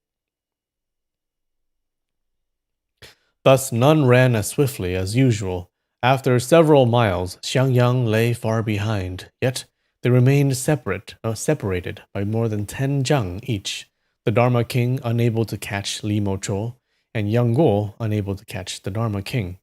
Thus none ran as swiftly as usual. After several miles, Xiangyang lay far behind, yet they remained separated by more than 10 zhang each, the Dharma King unable to catch Li Mo Chou, and Yang Guo unable to catch the Dharma King.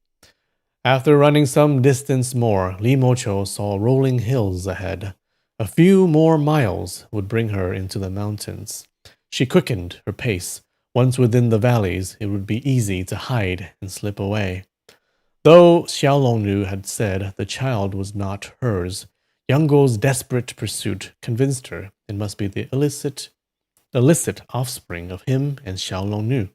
After running some distance more, Li Mo Chou saw rolling hills ahead. A few more miles would bring her into the mountains. She quickened her pace. Once within the valleys, it would be easy to hide and slip away. Though Xiaolongnu had said the child was not hers, Yang Guo's desperate pursuit convinced her it must be the illicit offspring of him and Xiaolongnu.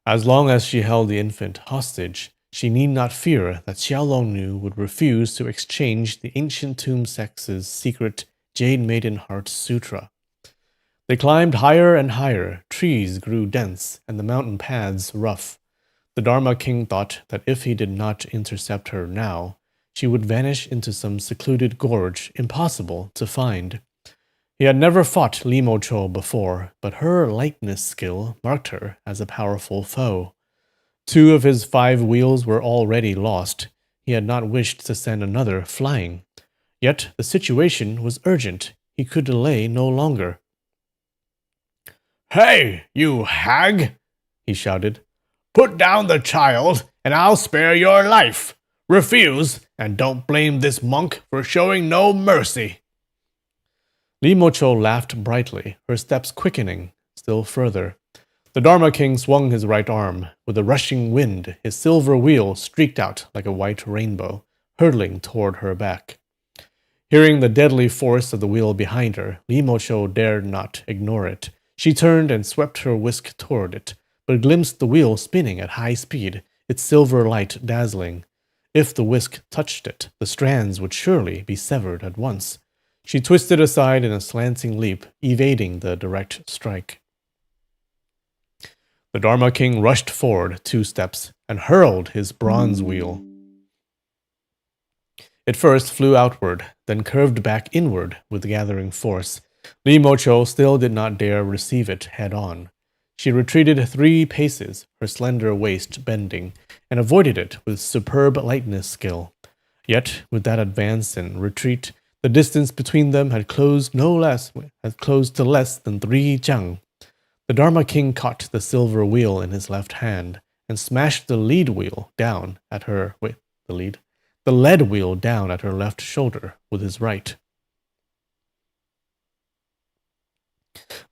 As long as she held the infant hostage, she need not fear that Xiaolongnu would refuse to exchange the ancient tomb sex's secret Jade Maiden Heart Sutra. They climbed higher and higher, trees grew dense, and the mountain paths rough. The Dharma King thought that if he did not intercept her now, she would vanish into some secluded gorge impossible to find. He had never fought Li Mo Chou before, but her lightness skill marked her as a powerful foe. 2 of his 5 wheels were already lost. He had not wished to send another flying. Yet the situation was urgent. He could delay no longer. "Hey, you hag!" he shouted. "Put down the child, and I'll spare your life. Refuse, and don't blame this monk for showing no mercy." Li Mo Chou laughed brightly, her steps quickening still further. The Dharma King swung his right arm. With a rushing wind, his silver wheel streaked out like a white rainbow, hurtling toward her back. Hearing the deadly force of the wheel behind her, Li Mo Chou dared not ignore it. She turned and swept her whisk toward it, but glimpsed the wheel spinning at high speed, its silver light dazzling. If the whisk touched it, the strands would surely be severed at once. She twisted aside in a slanting leap, evading the direct strike. The Dharma King rushed forward 2 steps and hurled his bronze wheel. It first flew outward, then curved back inward with gathering force. Li Mo Chou still did not dare receive it head-on. She retreated 3 paces, her slender waist bending, and avoided it with superb lightness skill. Yet, with that advance and retreat, the distance between them had closed to less than 3 jiang. The Dharma King caught the silver wheel in his left hand and smashed the lead wheel down at her. The lead wheel down at her left shoulder with his right.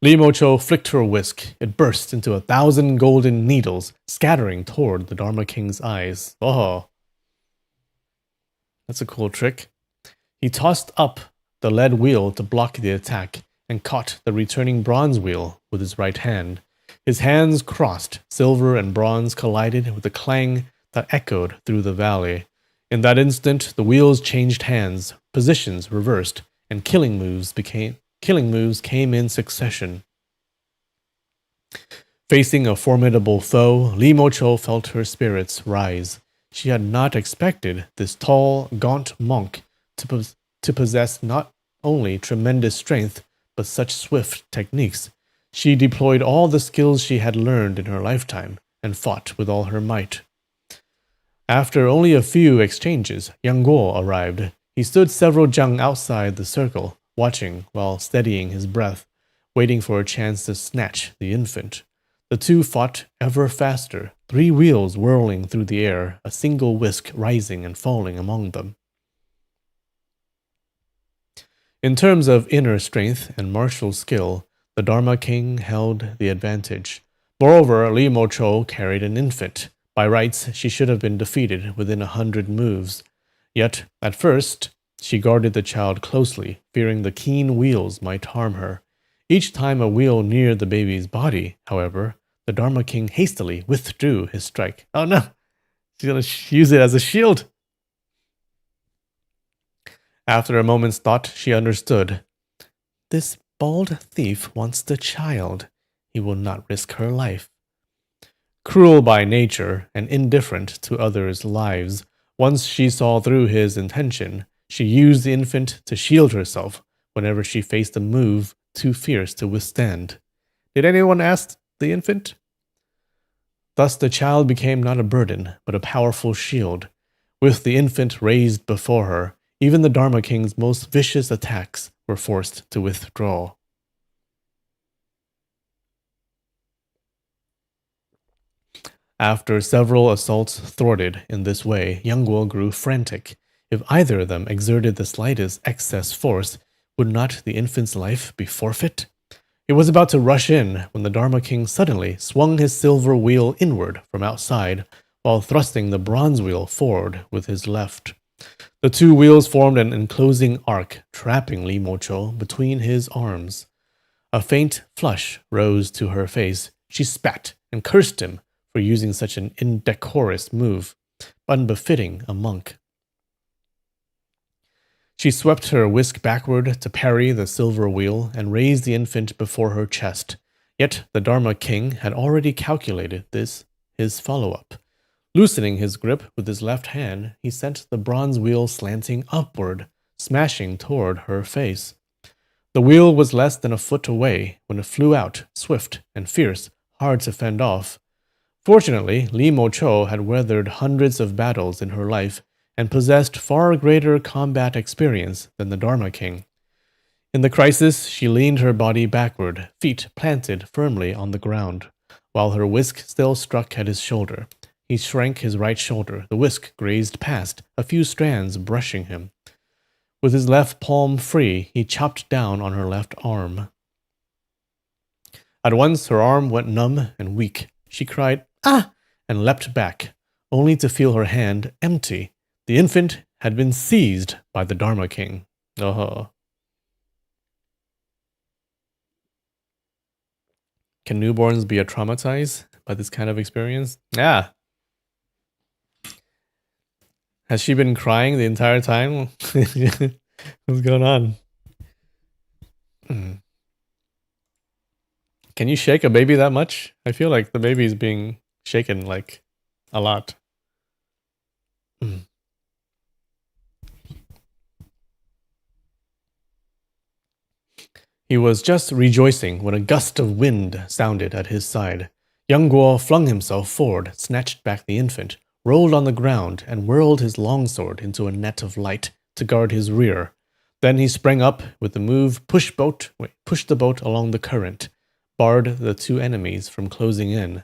Li Mocho flicked her whisk. It burst into 1,000 golden needles, scattering toward the Dharma King's eyes. Oh, that's a cool trick. He tossed up the lead wheel to block the attack and caught the returning bronze wheel with his right hand. His hands crossed, silver and bronze collided with a clang that echoed through the valley. In that instant, the wheels changed hands, positions reversed, and killing moves came in succession. Facing a formidable foe, Li Mocho felt her spirits rise. She had not expected this tall, gaunt monk to possess not only tremendous strength, but such swift techniques. She deployed all the skills she had learned in her lifetime and fought with all her might. After only a few exchanges, Yang Guo arrived. He stood several jiang outside the circle, watching while steadying his breath, waiting for a chance to snatch the infant. The two fought ever faster, 3 wheels whirling through the air, a single whisk rising and falling among them. In terms of inner strength and martial skill, the Dharma King held the advantage. Moreover, Li Mocho carried an infant. By rights, she should have been defeated within 100 moves. Yet, at first, she guarded the child closely, fearing the keen wheels might harm her. Each time a wheel neared the baby's body, however, the Dharma King hastily withdrew his strike. Oh no! She's going to use it as a shield! After a moment's thought, she understood. This bold thief wants the child. He will not risk her life. Cruel by nature and indifferent to others' lives, once she saw through his intention, she used the infant to shield herself whenever she faced a move too fierce to withstand. Did anyone ask the infant? Thus the child became not a burden, but a powerful shield. With the infant raised before her, even the Dharma King's most vicious attacks were forced to withdraw. After several assaults thwarted in this way, Yang Guo grew frantic. If either of them exerted the slightest excess force, would not the infant's life be forfeit? He was about to rush in when the Dharma King suddenly swung his silver wheel inward from outside, while thrusting the bronze wheel forward with his left. The 2 wheels formed an enclosing arc, trapping Li Mocho between his arms. A faint flush rose to her face. She spat and cursed him for using such an indecorous move, unbefitting a monk. She swept her whisk backward to parry the silver wheel and raised the infant before her chest. Yet the Dharma King had already calculated his follow-up. Loosening his grip with his left hand, he sent the bronze wheel slanting upward, smashing toward her face. The wheel was less than a foot away when it flew out, swift and fierce, hard to fend off. Fortunately, Li Mocho had weathered hundreds of battles in her life and possessed far greater combat experience than the Dharma King. In the crisis, she leaned her body backward, feet planted firmly on the ground, while her whisk still struck at his shoulder. He shrank his right shoulder. The whisk grazed past, a few strands brushing him. With his left palm free, he chopped down on her left arm. At once, her arm went numb and weak. She cried, "Ah!" and leapt back, only to feel her hand empty. The infant had been seized by the Dharma King. Oh. Can newborns be traumatized by this kind of experience? Yeah. Has she been crying the entire time? What's going on? Can you shake a baby that much? I feel like the baby is being shaken like a lot. He was just rejoicing when a gust of wind sounded at his side. Yang Guo flung himself forward, snatched back the infant, rolled on the ground, and whirled his longsword into a net of light to guard his rear. Then he sprang up with the move, pushed the boat along the current, barred the two enemies from closing in.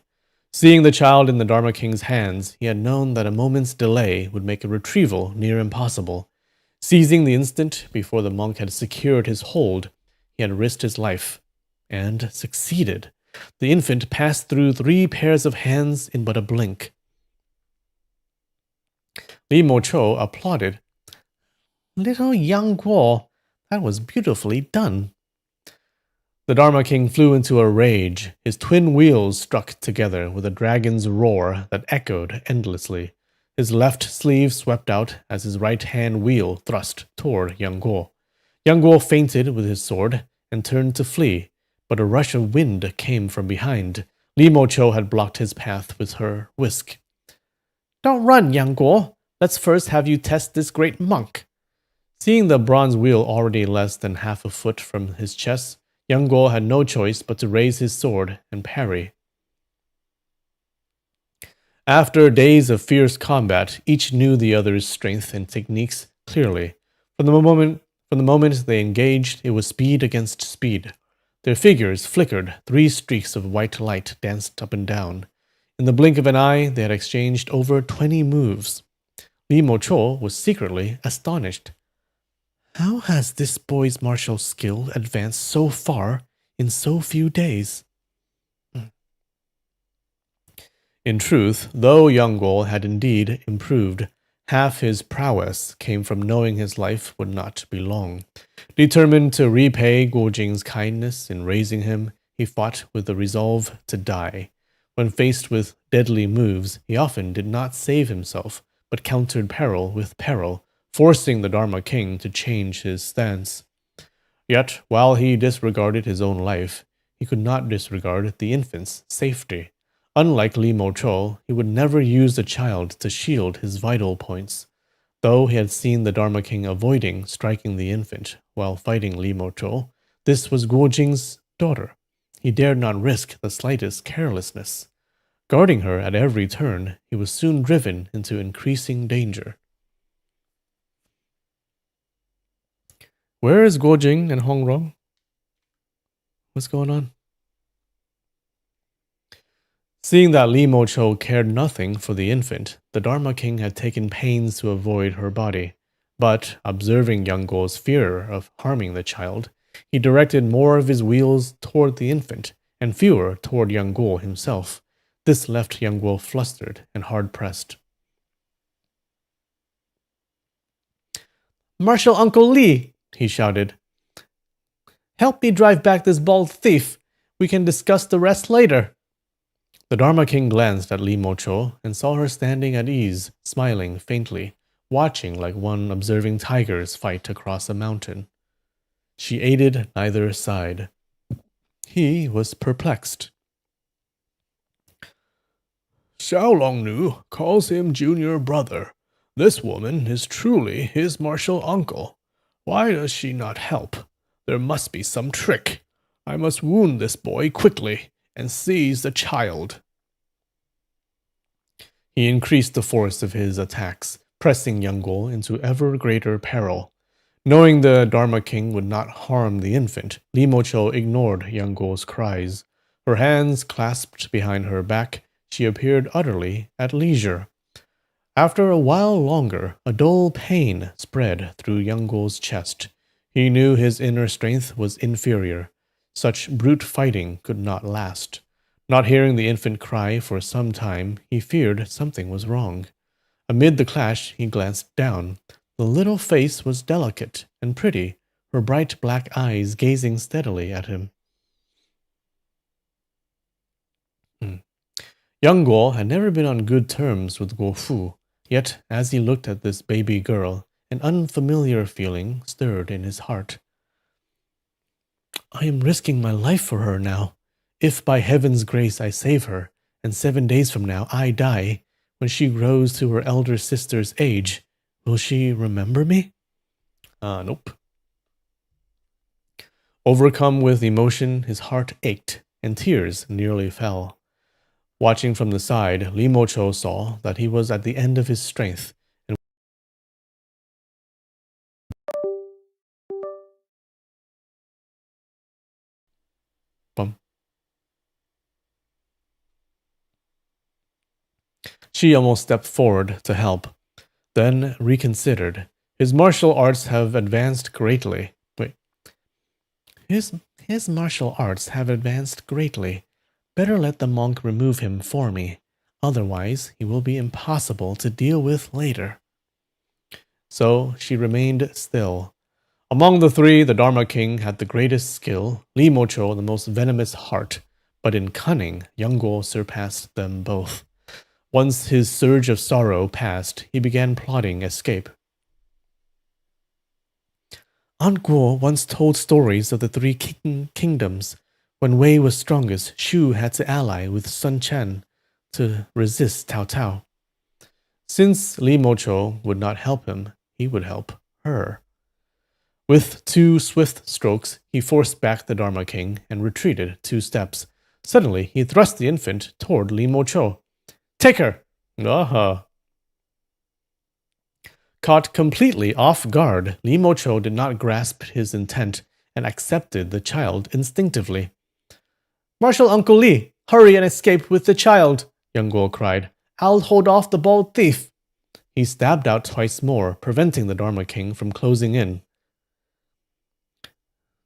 Seeing the child in the Dharma King's hands, he had known that a moment's delay would make a retrieval near impossible. Seizing the instant before the monk had secured his hold, he had risked his life, and succeeded. The infant passed through 3 pairs of hands in but a blink. Li Mo Cho applauded. "Little young Guo, that was beautifully done." The Dharma King flew into a rage. His twin wheels struck together with a dragon's roar that echoed endlessly. His left sleeve swept out as his right-hand wheel thrust toward Yang Guo. Yang Guo feinted with his sword and turned to flee, but a rush of wind came from behind. Li Mo Cho had blocked his path with her whisk. "Don't run, Yang Guo. Let's first have you test this great monk." Seeing the bronze wheel already less than half a foot from his chest, Yang Guo had no choice but to raise his sword and parry. After days of fierce combat, each knew the other's strength and techniques clearly. From the moment they engaged, it was speed against speed. Their figures flickered, 3 streaks of white light danced up and down. In the blink of an eye, they had exchanged over 20 moves. Li Mo Cho was secretly astonished. How has this boy's martial skill advanced so far in so few days? In truth, though Yang Guo had indeed improved, half his prowess came from knowing his life would not be long. Determined to repay Guo Jing's kindness in raising him, he fought with the resolve to die. When faced with deadly moves, he often did not save himself, but countered peril with peril, forcing the Dharma King to change his stance. Yet, while he disregarded his own life, he could not disregard the infant's safety. Unlike Li Mo Cho, he would never use the child to shield his vital points. Though he had seen the Dharma King avoiding striking the infant while fighting Li Mo Cho, this was Guo Jing's daughter. He dared not risk the slightest carelessness. Guarding her at every turn, he was soon driven into increasing danger. Where is Guo Jing and Hong Rong? What's going on? Seeing that Li Mo Cho cared nothing for the infant, the Dharma King had taken pains to avoid her body. But, observing Yang Guo's fear of harming the child, he directed more of his wheels toward the infant and fewer toward Yang Guo himself. This left Yang Guo flustered and hard-pressed. "Martial Uncle Li!" he shouted. "Help me drive back this bald thief. We can discuss the rest later." The Dharma King glanced at Li Mo Cho and saw her standing at ease, smiling faintly, watching like one observing tigers fight across a mountain. She aided neither side. He was perplexed. Xiao Longnu calls him junior brother. This woman is truly his martial uncle. Why does she not help? There must be some trick. I must wound this boy quickly and seize the child. He increased the force of his attacks, pressing Yang Guo into ever greater peril. Knowing the Dharma King would not harm the infant, Li Mo Cho ignored Yang Guo's cries. Her hands clasped behind her back, she appeared utterly at leisure. After a while longer, a dull pain spread through Yang Guo's chest. He knew his inner strength was inferior. Such brute fighting could not last. Not hearing the infant cry for some time, he feared something was wrong. Amid the clash, he glanced down. The little face was delicate and pretty, her bright black eyes gazing steadily at him. Yang Guo had never been on good terms with Guo Fu, yet as he looked at this baby girl, an unfamiliar feeling stirred in his heart. I am risking my life for her now. If by heaven's grace I save her, and 7 days from now I die, when she grows to her elder sister's age, will she remember me? Nope. Overcome with emotion, his heart ached, and tears nearly fell. Watching from the side, Li Mocho saw that he was at the end of his strength. She almost stepped forward to help, then reconsidered. His martial arts have advanced greatly. Wait. His martial arts have advanced greatly. Better let the monk remove him for me. Otherwise, he will be impossible to deal with later. So she remained still. Among the three, the Dharma King had the greatest skill, Li Mocho the most venomous heart, but in cunning, Yang Guo surpassed them both. Once his surge of sorrow passed, he began plotting escape. Aunt Guo once told stories of the three kingdoms. When Wei was strongest, Shu had to ally with Sun Chen to resist Cao Cao. Since Li Mocho would not help him, he would help her. With 2 swift strokes, he forced back the Dharma King and retreated 2 steps. Suddenly, he thrust the infant toward Li Mocho. Take her! Aha! Caught completely off guard, Li Mocho did not grasp his intent and accepted the child instinctively. Marshal Uncle Li, hurry and escape with the child, Yang Guo cried. I'll hold off the bold thief. He stabbed out twice more, preventing the Dharma King from closing in.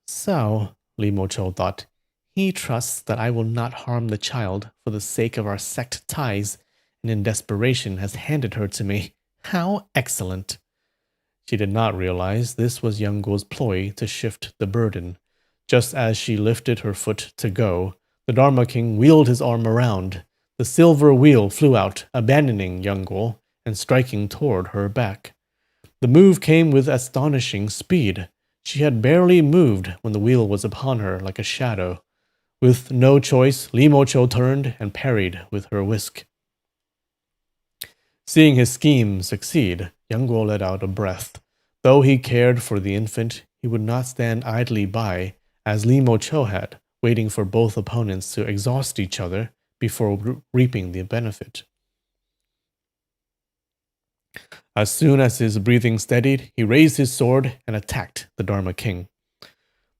So, Li Mocho thought, he trusts that I will not harm the child for the sake of our sect ties, and in desperation has handed her to me. How excellent! She did not realize this was Yang Guo's ploy to shift the burden. Just as she lifted her foot to go, the Dharma King wheeled his arm around. The silver wheel flew out, abandoning Yang Guo and striking toward her back. The move came with astonishing speed. She had barely moved when the wheel was upon her like a shadow. With no choice, Li Mocho turned and parried with her whisk. Seeing his scheme succeed, Yang Guo let out a breath. Though he cared for the infant, he would not stand idly by, as Li Mocho had, waiting for both opponents to exhaust each other before reaping the benefit. As soon as his breathing steadied, he raised his sword and attacked the Dharma King.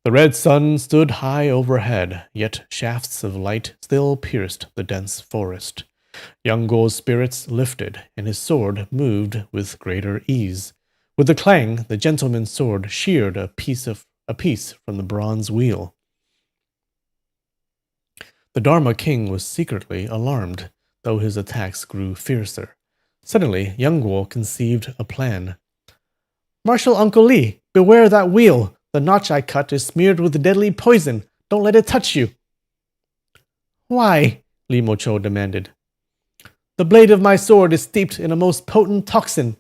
The red sun stood high overhead, yet shafts of light still pierced the dense forest. Yang Guo's spirits lifted, and his sword moved with greater ease. With a clang, the gentleman's sword sheared a piece from the bronze wheel. The Dharma King was secretly alarmed, though his attacks grew fiercer. Suddenly, Yang Guo conceived a plan. Marshal Uncle Li, beware that wheel. The notch I cut is smeared with deadly poison. Don't let it touch you. Why? Li Mocho demanded. The blade of my sword is steeped in a most potent toxin.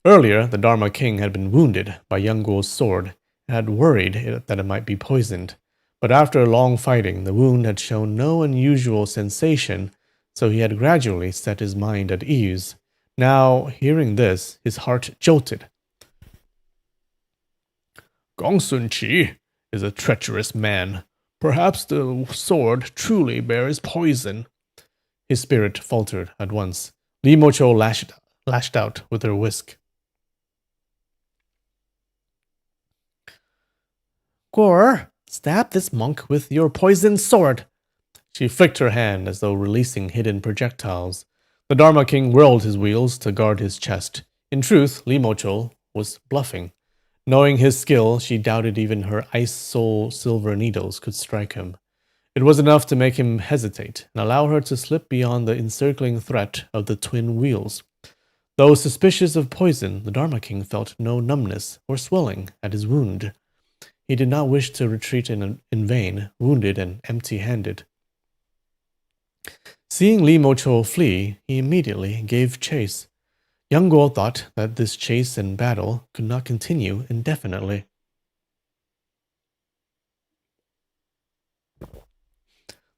Earlier, the Dharma King had been wounded by Yang Guo's sword and had worried that it might be poisoned. But after long fighting, the wound had shown no unusual sensation, so he had gradually set his mind at ease. Now, hearing this, his heart jolted. Gong Sun Qi is a treacherous man. Perhaps the sword truly bears poison. His spirit faltered at once. Li Mocho lashed out with her whisk. Guo, stab this monk with your poisoned sword. She flicked her hand as though releasing hidden projectiles. The Dharma King whirled his wheels to guard his chest. In truth, Li Mocho was bluffing. Knowing his skill, she doubted even her ice soul silver needles could strike him. It was enough to make him hesitate and allow her to slip beyond the encircling threat of the twin wheels. Though suspicious of poison, the Dharma King felt no numbness or swelling at his wound. He did not wish to retreat in vain, wounded and empty-handed. Seeing Li Mocho flee, he immediately gave chase. Yang Guo thought that this chase and battle could not continue indefinitely.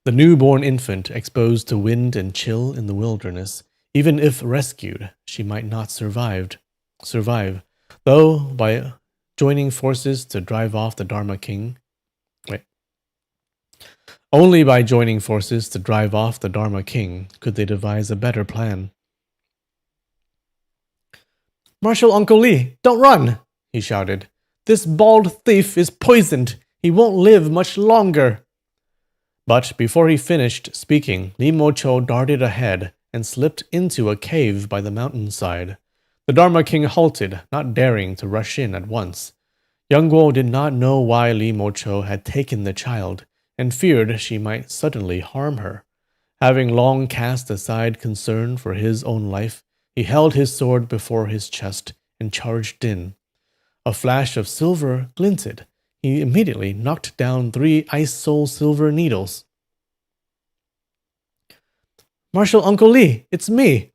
The newborn infant exposed to wind and chill in the wilderness, even if rescued, she might not survive. Though by joining forces to drive off the Dharma King. Only by joining forces to drive off the Dharma King could they devise a better plan. "Marshal Uncle Lee, don't run!" he shouted. "This bald thief is poisoned. He won't live much longer." But before he finished speaking, Li Mo-cho darted ahead and slipped into a cave by the mountainside. The Dharma King halted, not daring to rush in at once. Young Guo did not know why Li Mo-cho had taken the child, and feared she might suddenly harm her. Having long cast aside concern for his own life, he held his sword before his chest and charged in. A flash of silver glinted. He immediately knocked down 3 ice soul silver needles. "Marshal Uncle Lee, it's me!"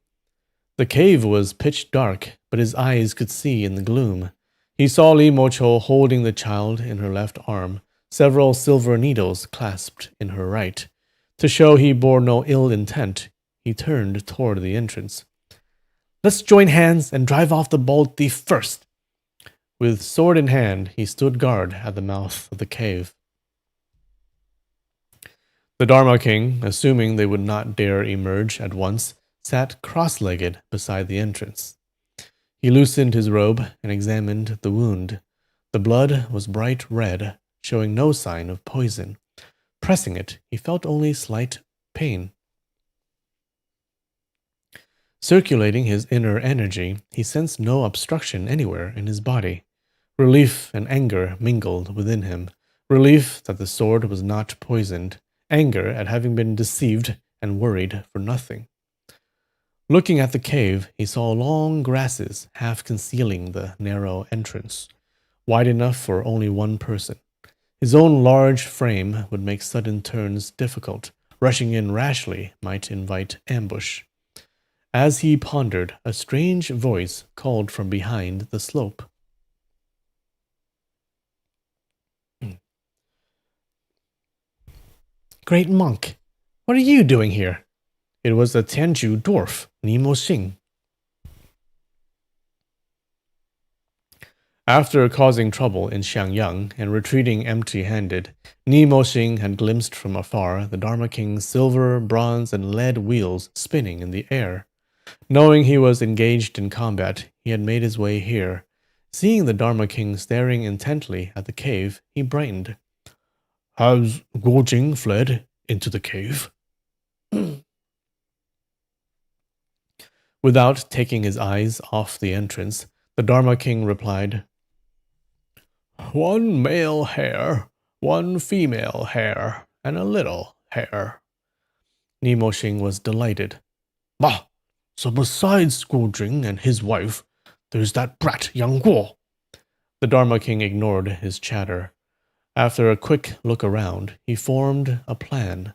The cave was pitch dark, but his eyes could see in the gloom. He saw Li Mo-cho holding the child in her left arm, several silver needles clasped in her right. To show he bore no ill intent, he turned toward the entrance. "Let's join hands and drive off the bald thief first." With sword in hand, he stood guard at the mouth of the cave. The Dharma King, assuming they would not dare emerge at once, sat cross-legged beside the entrance. He loosened his robe and examined the wound. The blood was bright red, showing no sign of poison. Pressing it, he felt only slight pain. Circulating his inner energy, he sensed no obstruction anywhere in his body. Relief and anger mingled within him. Relief that the sword was not poisoned. Anger at having been deceived and worried for nothing. Looking at the cave, he saw long grasses half concealing the narrow entrance, wide enough for only one person. His own large frame would make sudden turns difficult. Rushing in rashly might invite ambush. As he pondered, a strange voice called from behind the slope. "Great monk, what are you doing here?" It was the Tianju dwarf, Nimo Xing. After causing trouble in Xiangyang and retreating empty-handed, Nimo Xing had glimpsed from afar the Dharma King's silver, bronze, and lead wheels spinning in the air. Knowing he was engaged in combat, he had made his way here. Seeing the Dharma King staring intently at the cave, he brightened. "Has Guo Jing fled into the cave?" Without taking his eyes off the entrance, the Dharma King replied, "One male hare, one female hare, and a little hare." Nimo Xing was delighted. "Bah! So besides Guo Jing and his wife, there's that brat Yang Guo." The Dharma King ignored his chatter. After a quick look around, he formed a plan.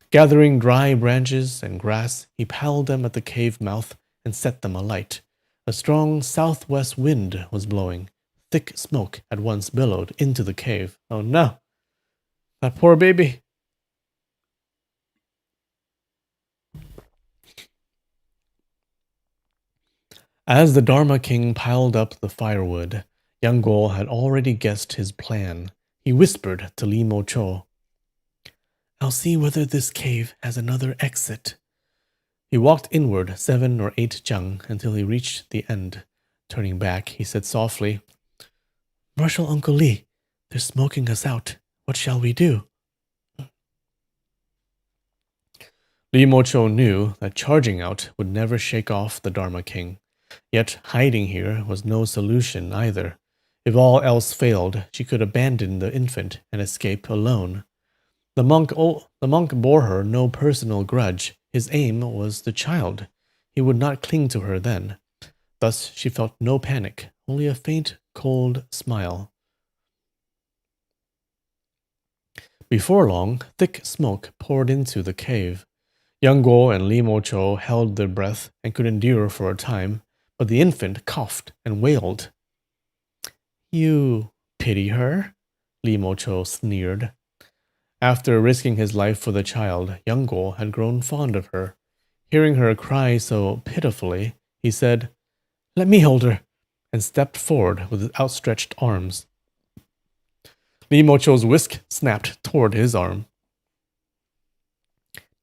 Gathering dry branches and grass, he piled them at the cave mouth and set them alight. A strong southwest wind was blowing. Thick smoke at once billowed into the cave. Oh no! That poor baby! As the Dharma King piled up the firewood, Yang Guo had already guessed his plan. He whispered to Li Mo-cho, "I'll see whether this cave has another exit." He walked inward 7 or 8 jang until he reached the end. Turning back, he said softly, "Marshal Uncle Lee, they're smoking us out. What shall we do?" Li Mo-cho knew that charging out would never shake off the Dharma King. Yet hiding here was no solution either. If all else failed, she could abandon the infant and escape alone. The monk bore her no personal grudge. His aim was the child. He would not cling to her then. Thus she felt no panic, only a faint, cold smile. Before long, thick smoke poured into the cave. Yang Guo and Li Mo-cho held their breath and could endure for a time, but the infant coughed and wailed. "You pity her?" Li Mo-cho sneered. After risking his life for the child, Yang Guo had grown fond of her. Hearing her cry so pitifully, he said, "Let me hold her," and stepped forward with his outstretched arms. Li Mo-cho's whisk snapped toward his arm.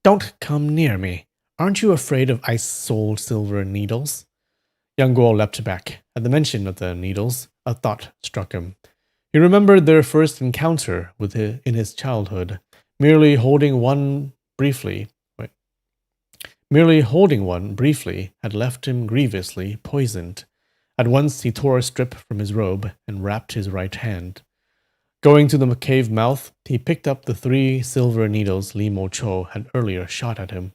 Don't come near me. Aren't you afraid of ice-souled silver needles? Young Guo leapt back. At the mention of the needles, a thought struck him. He remembered their first encounter with in his childhood. Merely holding one briefly had left him grievously poisoned. At once he tore a strip from his robe and wrapped his right hand. Going to the cave mouth, he picked up the 3 silver needles Li Mo Cho had earlier shot at him.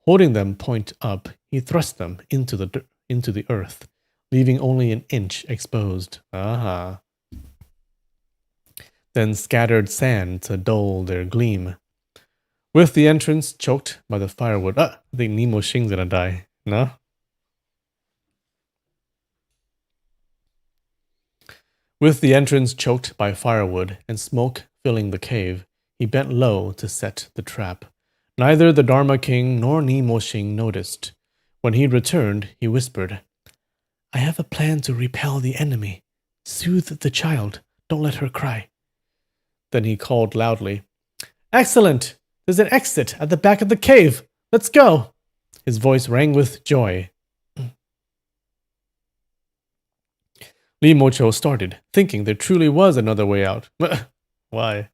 Holding them point up, he thrust them into the earth, leaving only an inch exposed. Aha. Then scattered sand to dull their gleam. With the entrance choked by the firewood. I think Nemo Xing's gonna die. No? With the entrance choked by firewood and smoke filling the cave, he bent low to set the trap. Neither the Dharma King nor Nemo Xing noticed. When he returned, he whispered, I have a plan to repel the enemy. Soothe the child. Don't let her cry. Then he called loudly, Excellent! There's an exit at the back of the cave. Let's go! His voice rang with joy. Li Mocho started, thinking there truly was another way out. Why?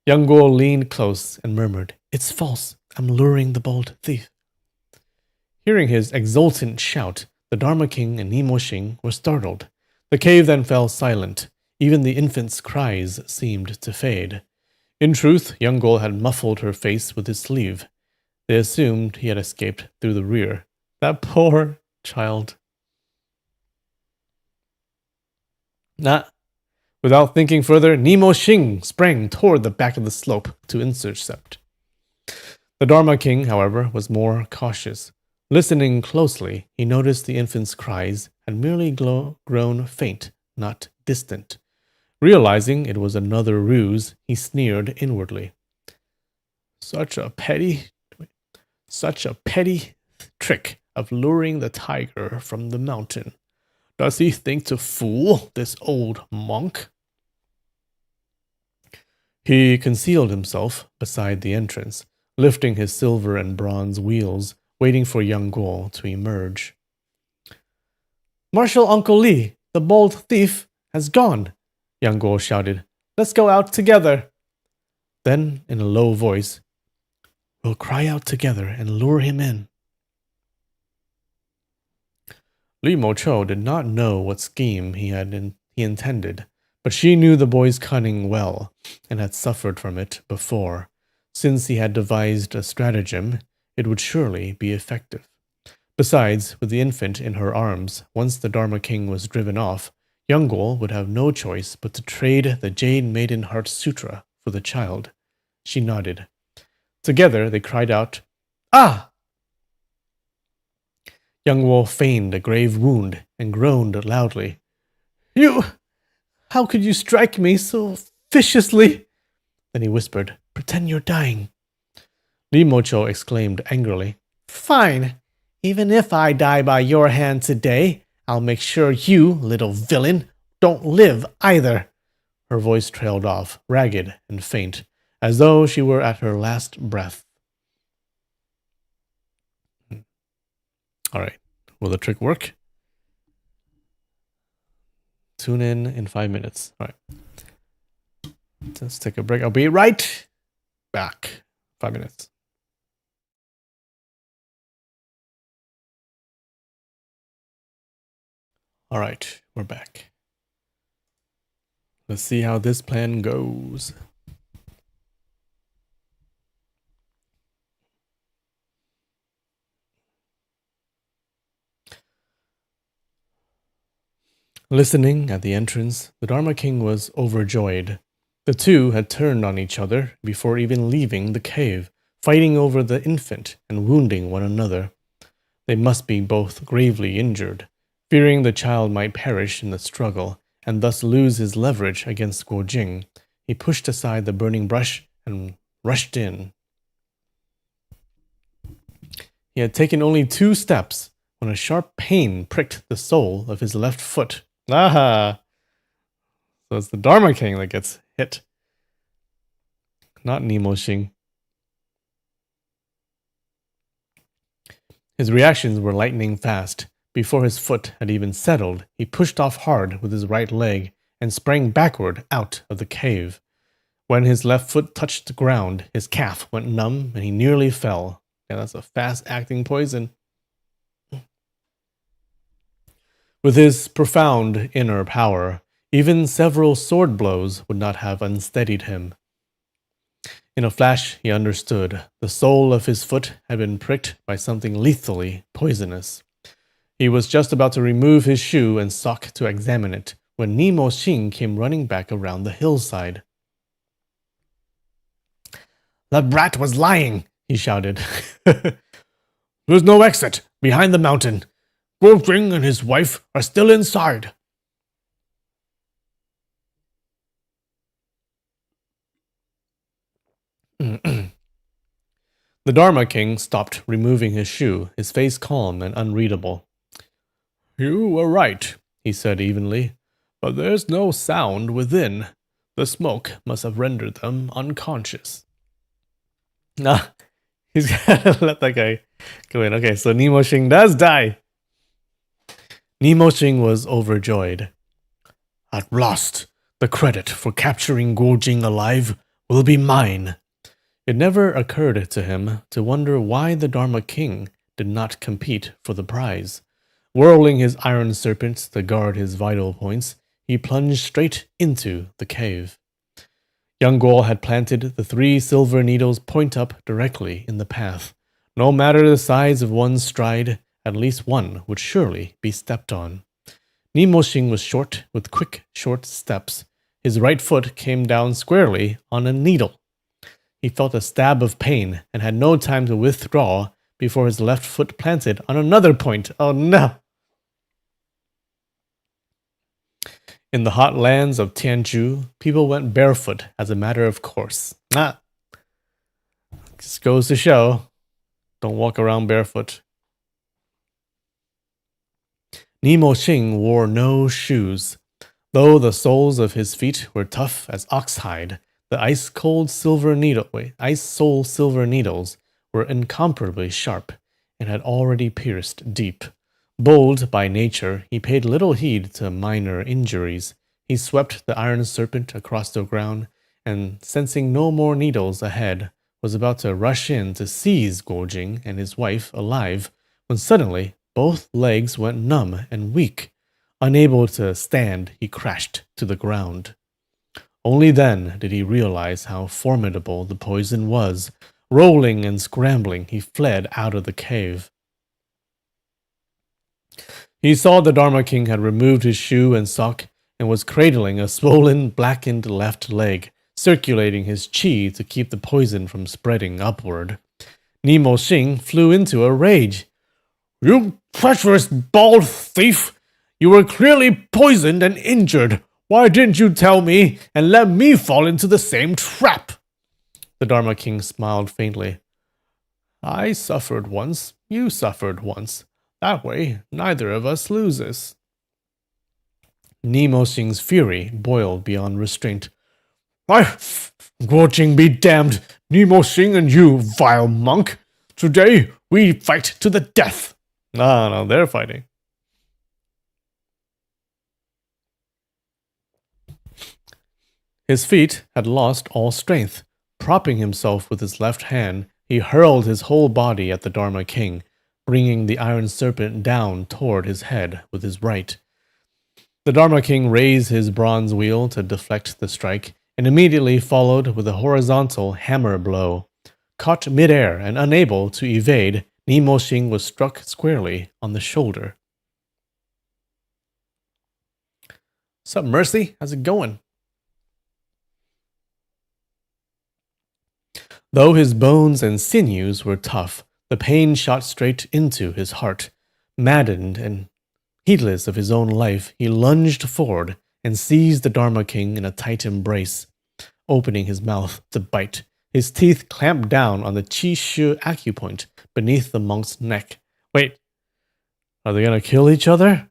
Young Guo leaned close and murmured, It's false. I'm luring the bold thief. Hearing his exultant shout, the Dharma King and Nemo Xing were startled. The cave then fell silent. Even the infant's cries seemed to fade. In truth, young Guo had muffled her face with his sleeve. They assumed he had escaped through the rear. That poor child. Without thinking further, Nemo Xing sprang toward the back of the slope to intercept. The Dharma King, however, was more cautious. Listening closely, he noticed the infant's cries had merely grown faint, not distant. Realizing it was another ruse, he sneered inwardly. Such a petty trick of luring the tiger from the mountain. Does he think to fool this old monk? He concealed himself beside the entrance, lifting his silver and bronze wheels, waiting for young Guo to emerge. Marshal Uncle Li, the bold thief, has gone, young Guo shouted. Let's go out together. Then, in a low voice, we'll cry out together and lure him in. Li Mo Cho did not know what scheme he intended, but she knew the boy's cunning well and had suffered from it before. Since he had devised a stratagem, it would surely be effective. Besides, with the infant in her arms, once the Dharma King was driven off, young Guo would have no choice but to trade the Jade Maiden Heart Sutra for the child. She nodded. Together they cried out, Ah! Young Guo feigned a grave wound and groaned loudly. How could you strike me so viciously? Then he whispered, Pretend you're dying. Li Mo Cho exclaimed angrily, Fine. Even if I die by your hand today, I'll make sure you, little villain, don't live either. Her voice trailed off, ragged and faint, as though she were at her last breath. All right. Will the trick work? Tune in 5 minutes. All right. Let's take a break. I'll be right back. 5 minutes. All right. We're back. Let's see how this plan goes. Listening at the entrance, the Dharma King was overjoyed. The two had turned on each other before even leaving the cave, fighting over the infant and wounding one another. They must be both gravely injured. Fearing the child might perish in the struggle and thus lose his leverage against Guo Jing, he pushed aside the burning brush and rushed in. He had taken only 2 steps when a sharp pain pricked the sole of his left foot. Aha! So it's the Dharma King that gets hit, not Nemo Xing. His reactions were lightning fast. Before his foot had even settled, he pushed off hard with his right leg and sprang backward out of the cave. When his left foot touched the ground, his calf went numb and he nearly fell. Yeah, that's a fast-acting poison. With his profound inner power, even several sword blows would not have unsteadied him. In a flash, he understood. The sole of his foot had been pricked by something lethally poisonous. He was just about to remove his shoe and sock to examine it when Nemo Xing came running back around the hillside. "The brat was lying," he shouted. "There's no exit behind the mountain. Guo and his wife are still inside." The Dharma King stopped removing his shoe, his face calm and unreadable. "You were right," he said evenly, "but there's no sound within. The smoke must have rendered them unconscious." Nah, he's gotta let that guy go in. Okay, so Nemo Xing does die. Nemo Xing was overjoyed. "At last, the credit for capturing Guo Jing alive will be mine." It never occurred to him to wonder why the Dharma King did not compete for the prize. Whirling his iron serpent to guard his vital points, he plunged straight into the cave. Young Guo had planted the 3 silver needles point up directly in the path. No matter the size of one's stride, at least one would surely be stepped on. Nemo Xing was short, with quick, short steps. His right foot came down squarely on a needle. He felt a stab of pain and had no time to withdraw before his left foot planted on another point. Oh no! In the hot lands of Tianzhu, people went barefoot as a matter of course. Just goes to show, don't walk around barefoot. Nemo Xing wore no shoes. Though the soles of his feet were tough as oxhide, the ice-sole silver needles were incomparably sharp and had already pierced deep. Bold by nature, he paid little heed to minor injuries. He swept the iron serpent across the ground, and sensing no more needles ahead, was about to rush in to seize Guo Jing and his wife alive, when suddenly both legs went numb and weak. Unable to stand, he crashed to the ground. Only then did he realize how formidable the poison was. Rolling and scrambling, he fled out of the cave. He saw the Dharma King had removed his shoe and sock and was cradling a swollen, blackened left leg, circulating his chi to keep the poison from spreading upward. Nemo Xing flew into a rage. "You treacherous bald thief! You were clearly poisoned and injured. Why didn't you tell me and let me fall into the same trap?" The Dharma King smiled faintly. "I suffered once, you suffered once. That way, neither of us loses." Nemo Xing's fury boiled beyond restraint. "Guo Jing be damned! Nemo Xing and you, vile monk! Today, we fight to the death!" No, they're fighting. His feet had lost all strength. Propping himself with his left hand, he hurled his whole body at the Dharma King, bringing the iron serpent down toward his head with his right. The Dharma King raised his bronze wheel to deflect the strike, and immediately followed with a horizontal hammer blow. Caught midair and unable to evade, Nemo Xing was struck squarely on the shoulder. "Sup, Mercy? How's it going?" Though his bones and sinews were tough, the pain shot straight into his heart. Maddened and heedless of his own life, he lunged forward and seized the Dharma King in a tight embrace, opening his mouth to bite. His teeth clamped down on the Qi Shi acupoint beneath the monk's neck. Wait, are they going to kill each other?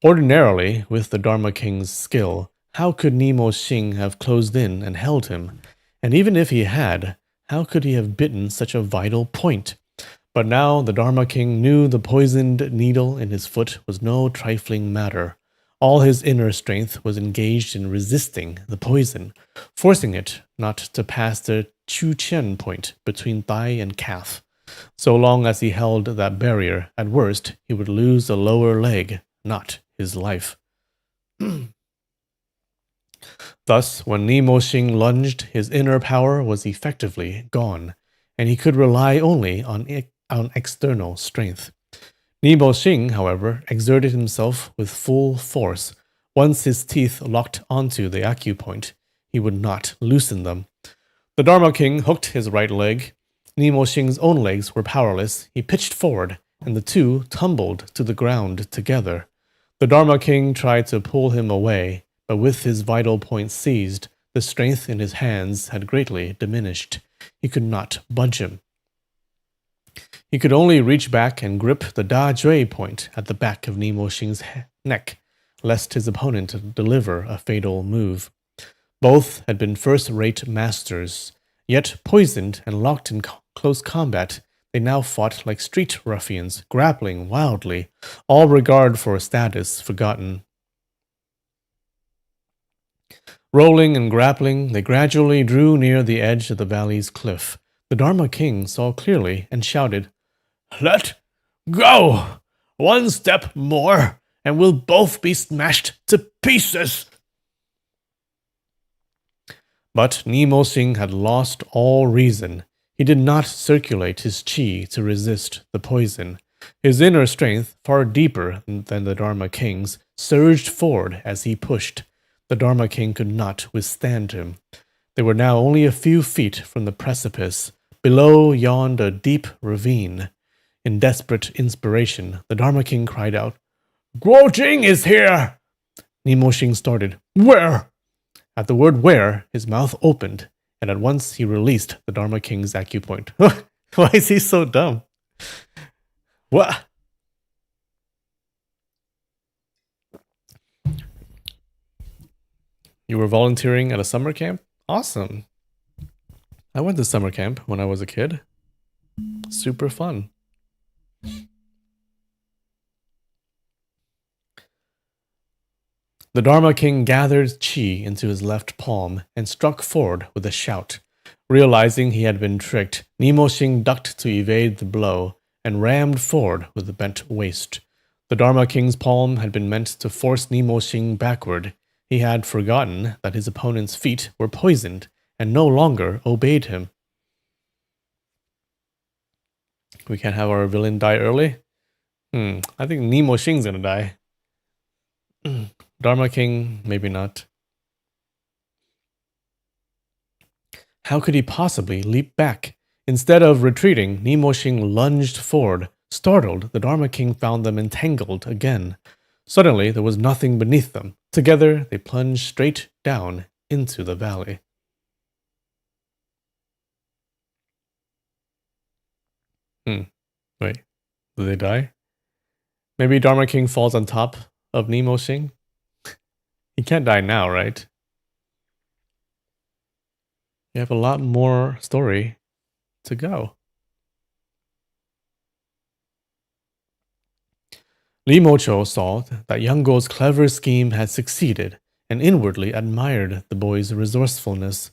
Ordinarily, with the Dharma King's skill, how could Nemo Xing have closed in and held him? And even if he had, how could he have bitten such a vital point? But now the Dharma King knew the poisoned needle in his foot was no trifling matter. All his inner strength was engaged in resisting the poison, forcing it not to pass the Chu Qian point between thigh and calf. So long as he held that barrier, at worst, he would lose a lower leg, not his life. Thus, when Nemo Xing lunged, his inner power was effectively gone, and he could rely only on external strength. Nemo Xing, however, exerted himself with full force. Once his teeth locked onto the acupoint, he would not loosen them. The Dharma King hooked his right leg. Nemo Xing's own legs were powerless. He pitched forward, and the two tumbled to the ground together. The Dharma King tried to pull him away, but with his vital points seized, the strength in his hands had greatly diminished. He could not budge him. He could only reach back and grip the Da Jue point at the back of Nemo Xing's neck, lest his opponent deliver a fatal move. Both had been first-rate masters, yet poisoned and locked in close combat, they now fought like street ruffians, grappling wildly, all regard for status forgotten. Rolling and grappling, they gradually drew near the edge of the valley's cliff. The Dharma King saw clearly and shouted, "Let go! One step more, and we'll both be smashed to pieces!" But Nemo Xing had lost all reason. He did not circulate his qi to resist the poison. His inner strength, far deeper than the Dharma King's, surged forward as he pushed. The Dharma King could not withstand him. They were now only a few feet from the precipice. Below yawned a deep ravine. In desperate inspiration, the Dharma King cried out, "Guo Jing is here!" Nemo Xing started. "Where?" At the word "where," his mouth opened, and at once he released the Dharma King's acupoint. Why is he so dumb? What? You were volunteering at a summer camp? Awesome. I went to summer camp when I was a kid. Super fun. The Dharma King gathered qi into his left palm and struck forward with a shout. Realizing he had been tricked, Nemo Xing ducked to evade the blow and rammed forward with a bent waist. The Dharma King's palm had been meant to force Nemo Xing backward. He had forgotten that his opponent's feet were poisoned and no longer obeyed him. We can't have our villain die early? I think Nemo Xing's gonna die. Dharma King, maybe not. How could he possibly leap back? Instead of retreating, Nemo Xing lunged forward. Startled, the Dharma King found them entangled again. Suddenly, there was nothing beneath them. Together, they plunged straight down into the valley. Wait, do they die? Maybe Dharma King falls on top of Nemo Xing? He can't die now, right? You have a lot more story to go. Li Mocho saw that Yang Guo's clever scheme had succeeded and inwardly admired the boy's resourcefulness.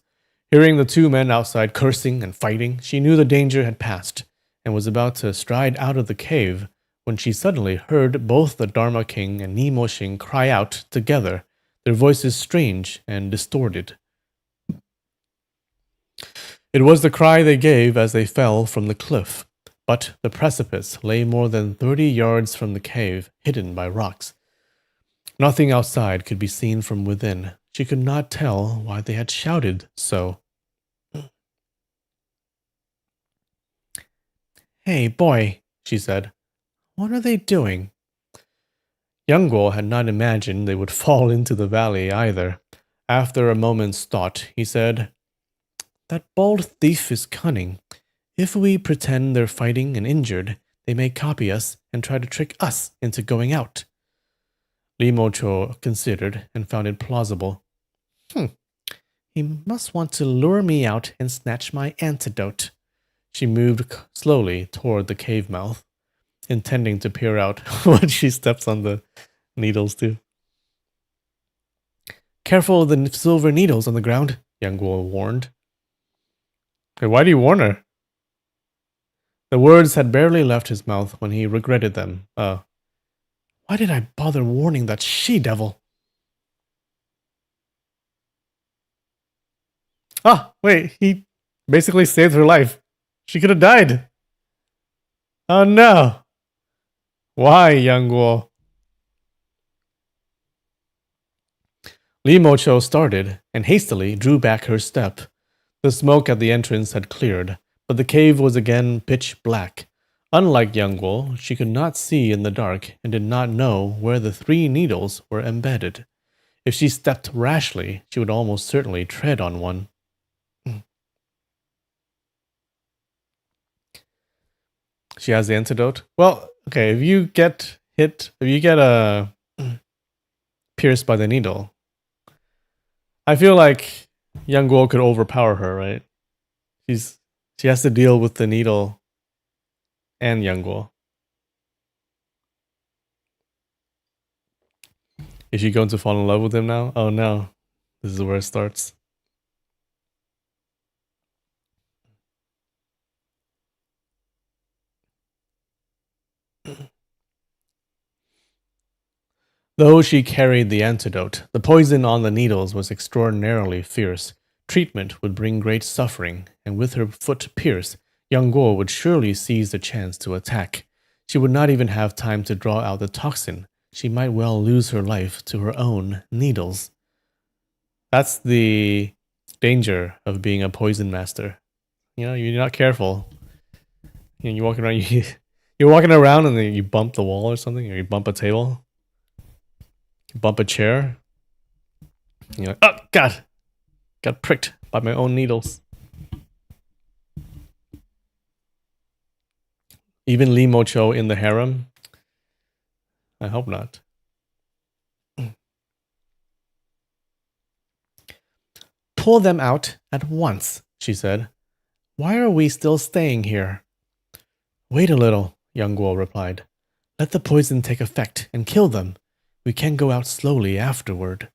Hearing the two men outside cursing and fighting, she knew the danger had passed and was about to stride out of the cave when she suddenly heard both the Dharma King and Nemo Xing cry out together, their voices strange and distorted. It was the cry they gave as they fell from the cliff, but the precipice lay more than 30 yards from the cave, hidden by rocks. Nothing outside could be seen from within. She could not tell why they had shouted so. "Hey, boy," she said. "What are they doing?" Yang Guo had not imagined they would fall into the valley either. After a moment's thought, he said, "That bold thief is cunning. If we pretend they're fighting and injured, they may copy us and try to trick us into going out." Li Mocho considered and found it plausible. He must want to lure me out and snatch my antidote. She moved slowly toward the cave mouth, intending to peer out when she steps on the needles too. Careful of the silver needles on the ground, Yang Guo warned. Hey, why do you warn her? The words had barely left his mouth when he regretted them. Why did I bother warning that she-devil? Ah, wait, he basically saved her life. She could have died. Oh no. Why, Yang Guo? Li Mocho started and hastily drew back her step. The smoke at the entrance had cleared, but the cave was again pitch black. Unlike Yang Guo, she could not see in the dark and did not know where the 3 needles were embedded. If she stepped rashly, she would almost certainly tread on one. She has the antidote? Well, okay, if you get pierced by the needle, I feel like Yang Guo could overpower her, right? She has to deal with the needle and Yang Guo. Is she going to fall in love with him now? Oh no. This is where it starts. Though she carried the antidote, the poison on the needles was extraordinarily fierce. Treatment would bring great suffering, and with her foot pierced, Yang Guo would surely seize the chance to attack. She would not even have time to draw out the toxin. She might well lose her life to her own needles. That's the danger of being a poison master. You know, you're not careful. You know, you're walking around and then you bump the wall or something, or you bump a table. Bump a chair. You're like, oh, God. Got pricked by my own needles. Even Li Mocho in the harem? I hope not. Pull them out at once, she said. Why are we still staying here? Wait a little, Yang Guo replied. Let the poison take effect and kill them. We can go out slowly afterward.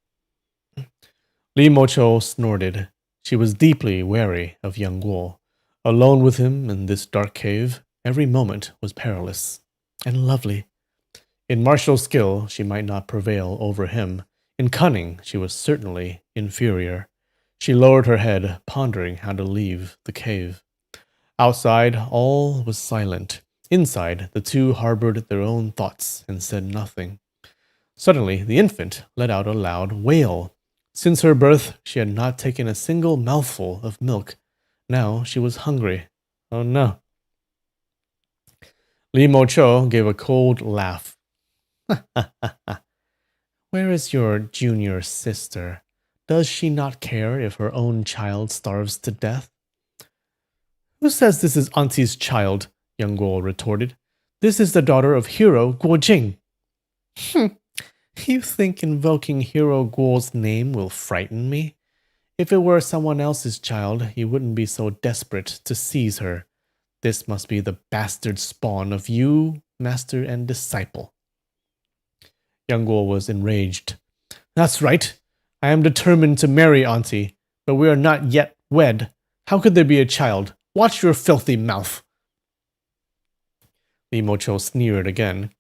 Li Mocho snorted. She was deeply wary of Yang Guo. Alone with him in this dark cave, every moment was perilous and lovely. In martial skill, she might not prevail over him. In cunning, she was certainly inferior. She lowered her head, pondering how to leave the cave. Outside, all was silent. Inside, the two harbored their own thoughts and said nothing. Suddenly, the infant let out a loud wail. Since her birth, she had not taken a single mouthful of milk. Now she was hungry. Oh no. Li Mocho gave a cold laugh. Where is your junior sister? Does she not care if her own child starves to death? Who says this is Auntie's child? Yang Guo retorted. This is the daughter of Hero Guojing. You think invoking Hero Guo's name will frighten me? If it were someone else's child, you wouldn't be so desperate to seize her. This must be the bastard spawn of you, master and disciple. Yang Guo was enraged. That's right. I am determined to marry Auntie, but we are not yet wed. How could there be a child? Watch your filthy mouth. Li Mocho sneered again.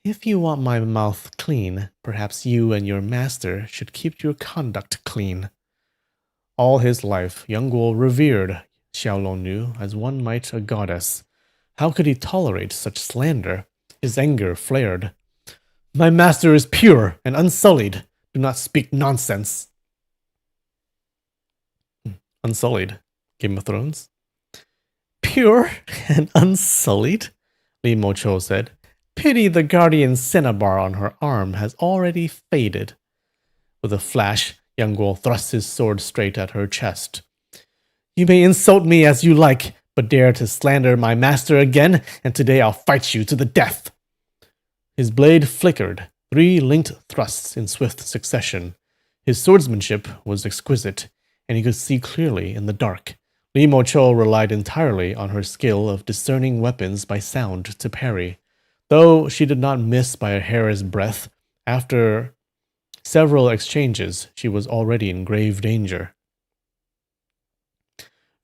If you want my mouth clean, perhaps you and your master should keep your conduct clean. All his life, Yang Guo revered Xiaolongnu as one might a goddess. How could he tolerate such slander? His anger flared. My master is pure and unsullied. Do not speak nonsense. Unsullied. Game of Thrones? Pure and unsullied? Li Mocho said. Pity the guardian cinnabar on her arm has already faded. With a flash, Yang Guo thrust his sword straight at her chest. You may insult me as you like, but dare to slander my master again, and today I'll fight you to the death. His blade flickered, 3 linked thrusts in swift succession. His swordsmanship was exquisite, and he could see clearly in the dark. Li Mocho relied entirely on her skill of discerning weapons by sound to parry. Though she did not miss by a hair's breadth, after several exchanges, she was already in grave danger.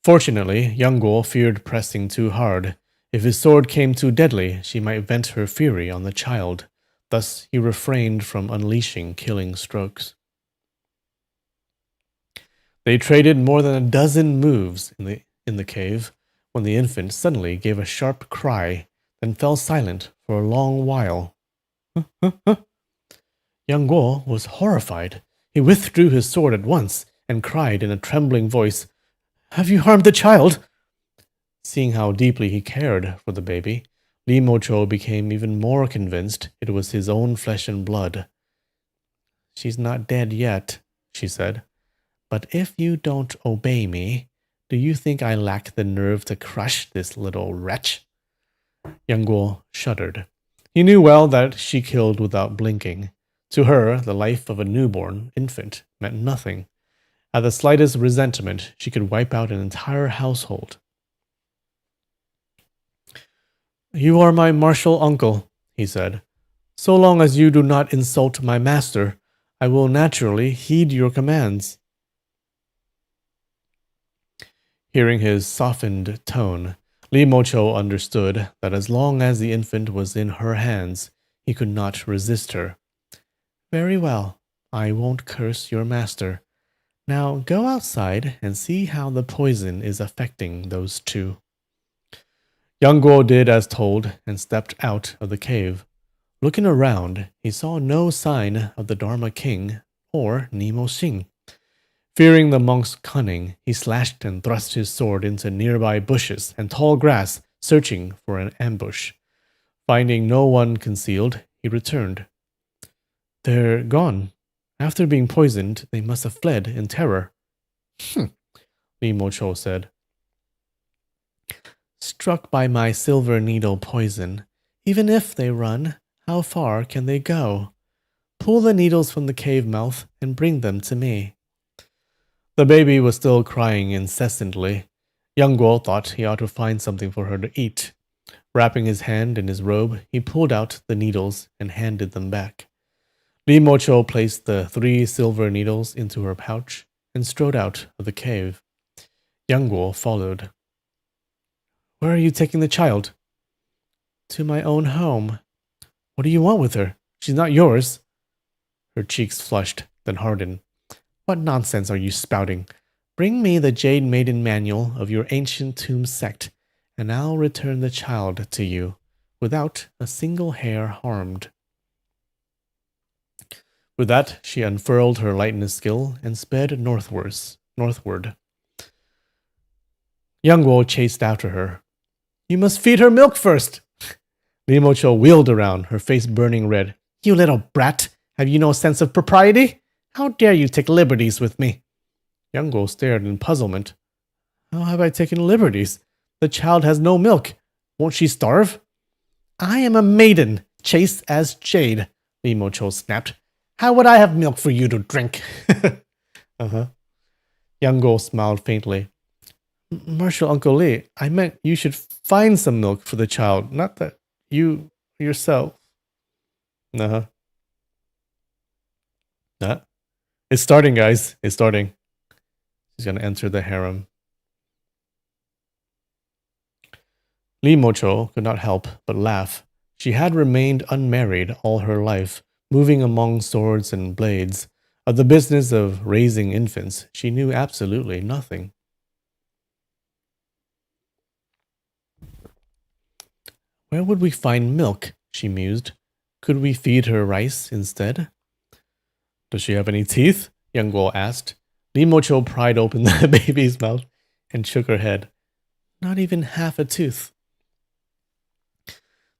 Fortunately, Yang Guo feared pressing too hard. If his sword came too deadly, she might vent her fury on the child. Thus, he refrained from unleashing killing strokes. They traded more than a dozen moves in the cave when the infant suddenly gave a sharp cry, then fell silent for a long while. Yang Guo was horrified. He withdrew his sword at once and cried in a trembling voice, "Have you harmed the child?" Seeing how deeply he cared for the baby, Li Mocho became even more convinced it was his own flesh and blood. "She's not dead yet," she said. "But if you don't obey me, do you think I lack the nerve to crush this little wretch?" Yang Guo shuddered. He knew well that she killed without blinking. To her, the life of a newborn infant meant nothing. At the slightest resentment, she could wipe out an entire household. "You are my martial uncle," he said. "So long as you do not insult my master, I will naturally heed your commands." Hearing his softened tone, Li Mocho understood that as long as the infant was in her hands, he could not resist her. "Very well, I won't curse your master. Now go outside and see how the poison is affecting those two." Yang Guo did as told and stepped out of the cave. Looking around, he saw no sign of the Dharma King or Nemo Xing. Fearing the monk's cunning, he slashed and thrust his sword into nearby bushes and tall grass, searching for an ambush. Finding no one concealed, he returned. "They're gone. After being poisoned, they must have fled in terror." Li Mocho said. "Struck by my silver needle poison, even if they run, how far can they go? Pull the needles from the cave mouth and bring them to me." The baby was still crying incessantly. Yang Guo thought he ought to find something for her to eat. Wrapping his hand in his robe, he pulled out the needles and handed them back. Li Mocho placed the 3 silver needles into her pouch and strode out of the cave. Yang Guo followed. "Where are you taking the child?" "To my own home." "What do you want with her? She's not yours." Her cheeks flushed, then hardened. "What nonsense are you spouting? Bring me the Jade Maiden manual of your ancient tomb sect, and I'll return the child to you, without a single hair harmed." With that, she unfurled her lightness skill and sped northward. Yang Guo chased after her. "You must feed her milk first." Li Mocho wheeled around, her face burning red. "You little brat! Have you no sense of propriety? How dare you take liberties with me?" Yang Guo stared in puzzlement. "How have I taken liberties? The child has no milk. Won't she starve?" "I am a maiden, chaste as jade," Li Mocho snapped. "How would I have milk for you to drink?" Yang Guo smiled faintly. "Martial Uncle Li, I meant you should find some milk for the child, not that you yourself." Uh-huh. It's starting, guys. It's starting. She's gonna enter the harem. Li Mocho could not help but laugh. She had remained unmarried all her life, moving among swords and blades. Of the business of raising infants, she knew absolutely nothing. "Where would we find milk?" she mused. "Could we feed her rice instead?" "Does she have any teeth?" Yang Guo asked. Li Mocho pried open the baby's mouth and shook her head. "Not even half a tooth."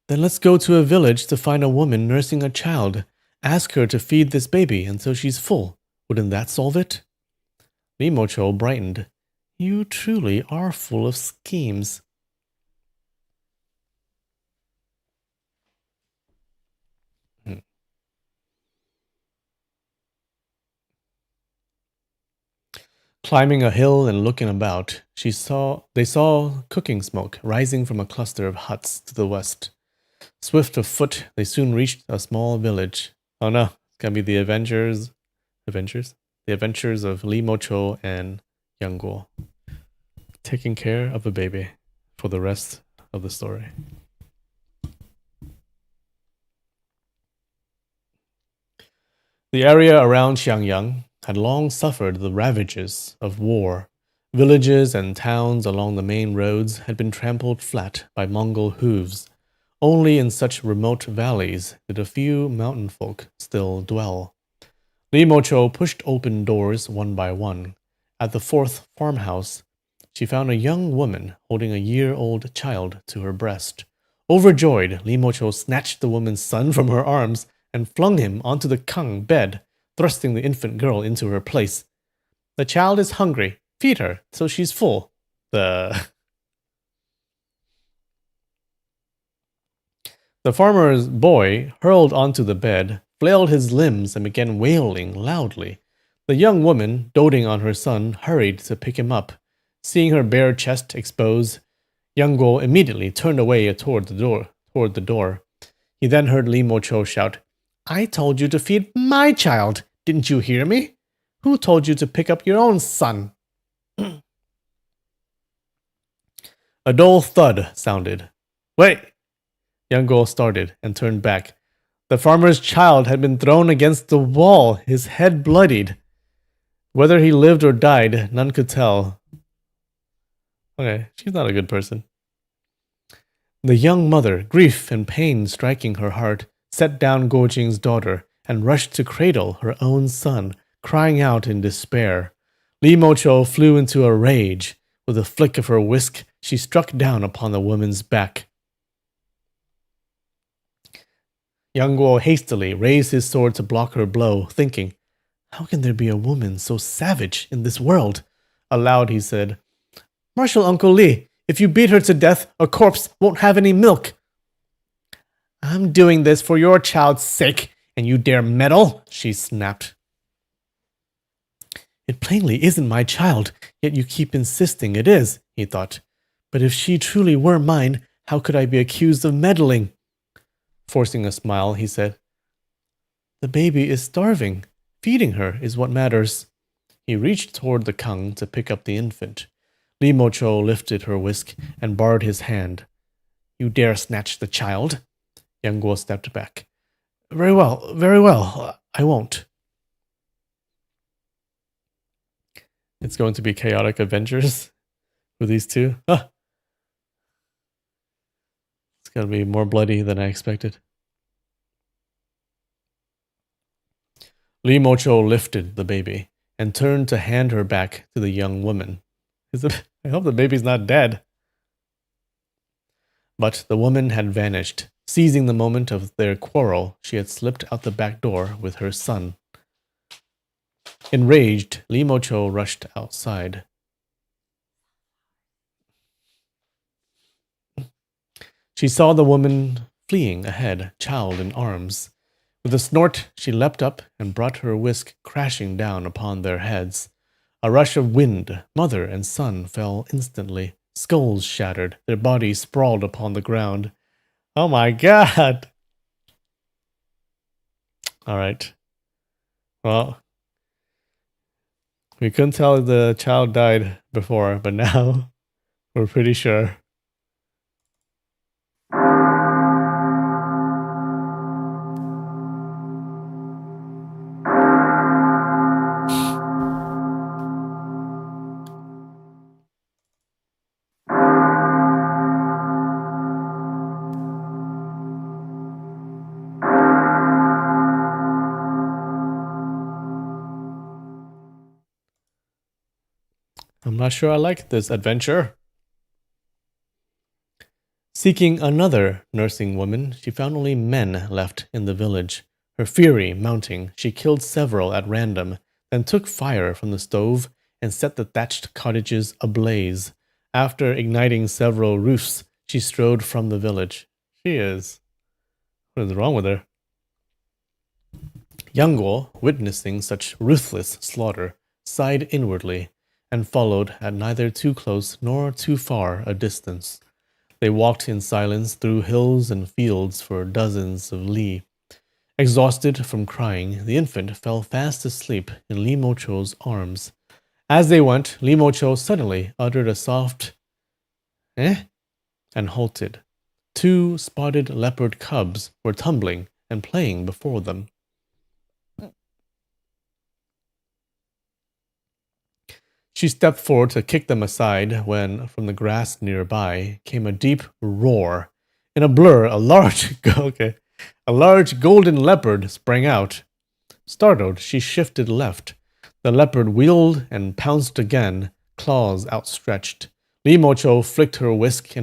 "Then let's go to a village to find a woman nursing a child. Ask her to feed this baby until she's full. Wouldn't that solve it?" Li Mocho brightened. "You truly are full of schemes." Climbing a hill and looking about, they saw cooking smoke rising from a cluster of huts to the west. Swift of foot, they soon reached a small village. Oh no, it's gonna be the Avengers. Adventures? The adventures of Li Mocho and Yang Guo taking care of a baby for the rest of the story. The area around Xiangyang had long suffered the ravages of war. Villages and towns along the main roads had been trampled flat by Mongol hooves. Only in such remote valleys did a few mountain folk still dwell. Li Mocho pushed open doors one by one. At the fourth farmhouse, she found a young woman holding a year-old child to her breast. Overjoyed, Li Mocho snatched the woman's son from her arms and flung him onto the Kang bed, thrusting the infant girl into her place. The child is hungry. Feed her so she's full. The farmer's boy hurled onto the bed, flailed his limbs, and began wailing loudly. The young woman, doting on her son, hurried to pick him up. Seeing her bare chest exposed, Yang Guo immediately turned away toward the door. He then heard Li Mocho shout, "I told you to feed my child. Didn't you hear me? Who told you to pick up your own son?" A dull thud sounded. "Wait!" Yang Guo started and turned back. The farmer's child had been thrown against the wall, his head bloodied. Whether he lived or died, none could tell. Okay, she's not a good person. The young mother, grief and pain striking her heart, set down Guo Jing's daughter and rushed to cradle her own son, crying out in despair. Li Mocho flew into a rage. With a flick of her whisk, she struck down upon the woman's back. Yang Guo hastily raised his sword to block her blow, thinking, "How can there be a woman so savage in this world?" Aloud he said, "Marshal Uncle Li, if you beat her to death, a corpse won't have any milk." "I'm doing this for your child's sake, and you dare meddle?" she snapped. "It plainly isn't my child, yet you keep insisting it is," he thought. "But if she truly were mine, how could I be accused of meddling?" Forcing a smile, he said, "The baby is starving. Feeding her is what matters." He reached toward the Kang to pick up the infant. Li Mocho lifted her whisk and barred his hand. "You dare snatch the child?" Yang Guo stepped back. Very well, I won't." It's going to be chaotic adventures with these two. Ah! It's going to be more bloody than I expected. Li Mocho lifted the baby and turned to hand her back to the young woman. I hope the baby's not dead. But the woman had vanished. Seizing the moment of their quarrel, she had slipped out the back door with her son. Enraged, Li Mocho rushed outside. She saw the woman fleeing ahead, child in arms. With a snort, she leapt up and brought her whisk crashing down upon their heads. A rush of wind, mother and son fell instantly. Skulls shattered, their bodies sprawled upon the ground. Oh my god! Alright. Well, we couldn't tell if the child died before, but now we're pretty sure. I'm not sure I like this adventure. Seeking another nursing woman, she found only men left in the village. Her fury mounting, she killed several at random, then took fire from the stove and set the thatched cottages ablaze. After igniting several roofs, she strode from the village. She is... What is wrong with her? Yang Guo, witnessing such ruthless slaughter, sighed inwardly. and followed at neither too close nor too far a distance. They walked in silence through hills and fields for dozens of li. Exhausted from crying, the infant fell fast asleep in Li Mocho's arms. As they went, Li Mocho suddenly uttered a soft "eh?" and halted. Two spotted leopard cubs were tumbling and playing before them. She stepped forward to kick them aside when, from the grass nearby, came a deep roar. In a blur, a large golden leopard sprang out. Startled, she shifted left. The leopard wheeled and pounced again, claws outstretched. Li Mocho flicked her whisk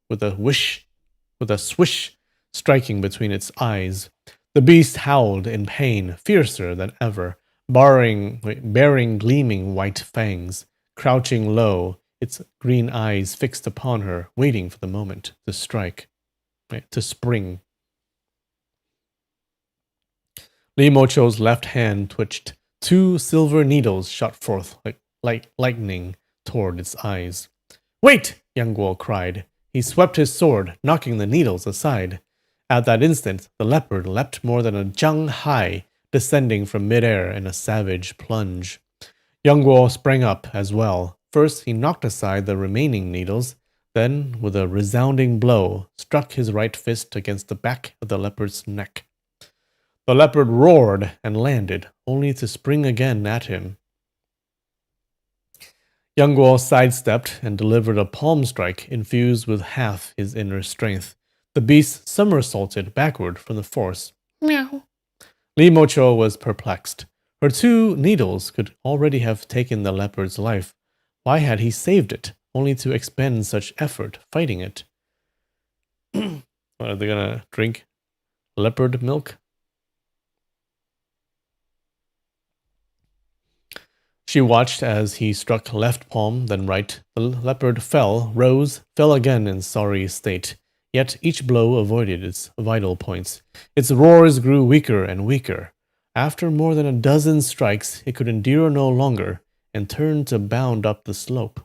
with a swish, striking between its eyes. The beast howled in pain, fiercer than ever, baring gleaming white fangs. Crouching low, its green eyes fixed upon her, waiting for the moment to strike, to spring. Li Mocho's left hand twitched. Two silver needles shot forth like lightning toward its eyes. "Wait!" Yang Guo cried. He swept his sword, knocking the needles aside. At that instant, the leopard leapt more than a jang high, descending from midair in a savage plunge. Yang Guo sprang up as well. First, he knocked aside the remaining needles, then, with a resounding blow, struck his right fist against the back of the leopard's neck. The leopard roared and landed, only to spring again at him. Yang Guo sidestepped and delivered a palm strike infused with half his inner strength. The beast somersaulted backward from the force. Meow. Li Mocho was perplexed. Her two needles could already have taken the leopard's life. Why had he saved it, only to expend such effort fighting it? What, are they gonna drink leopard milk? She watched as he struck left palm, then right. The leopard fell, rose, fell again in sorry state. Yet each blow avoided its vital points. Its roars grew weaker and weaker. After more than a dozen strikes, it could endure no longer and turned to bound up the slope.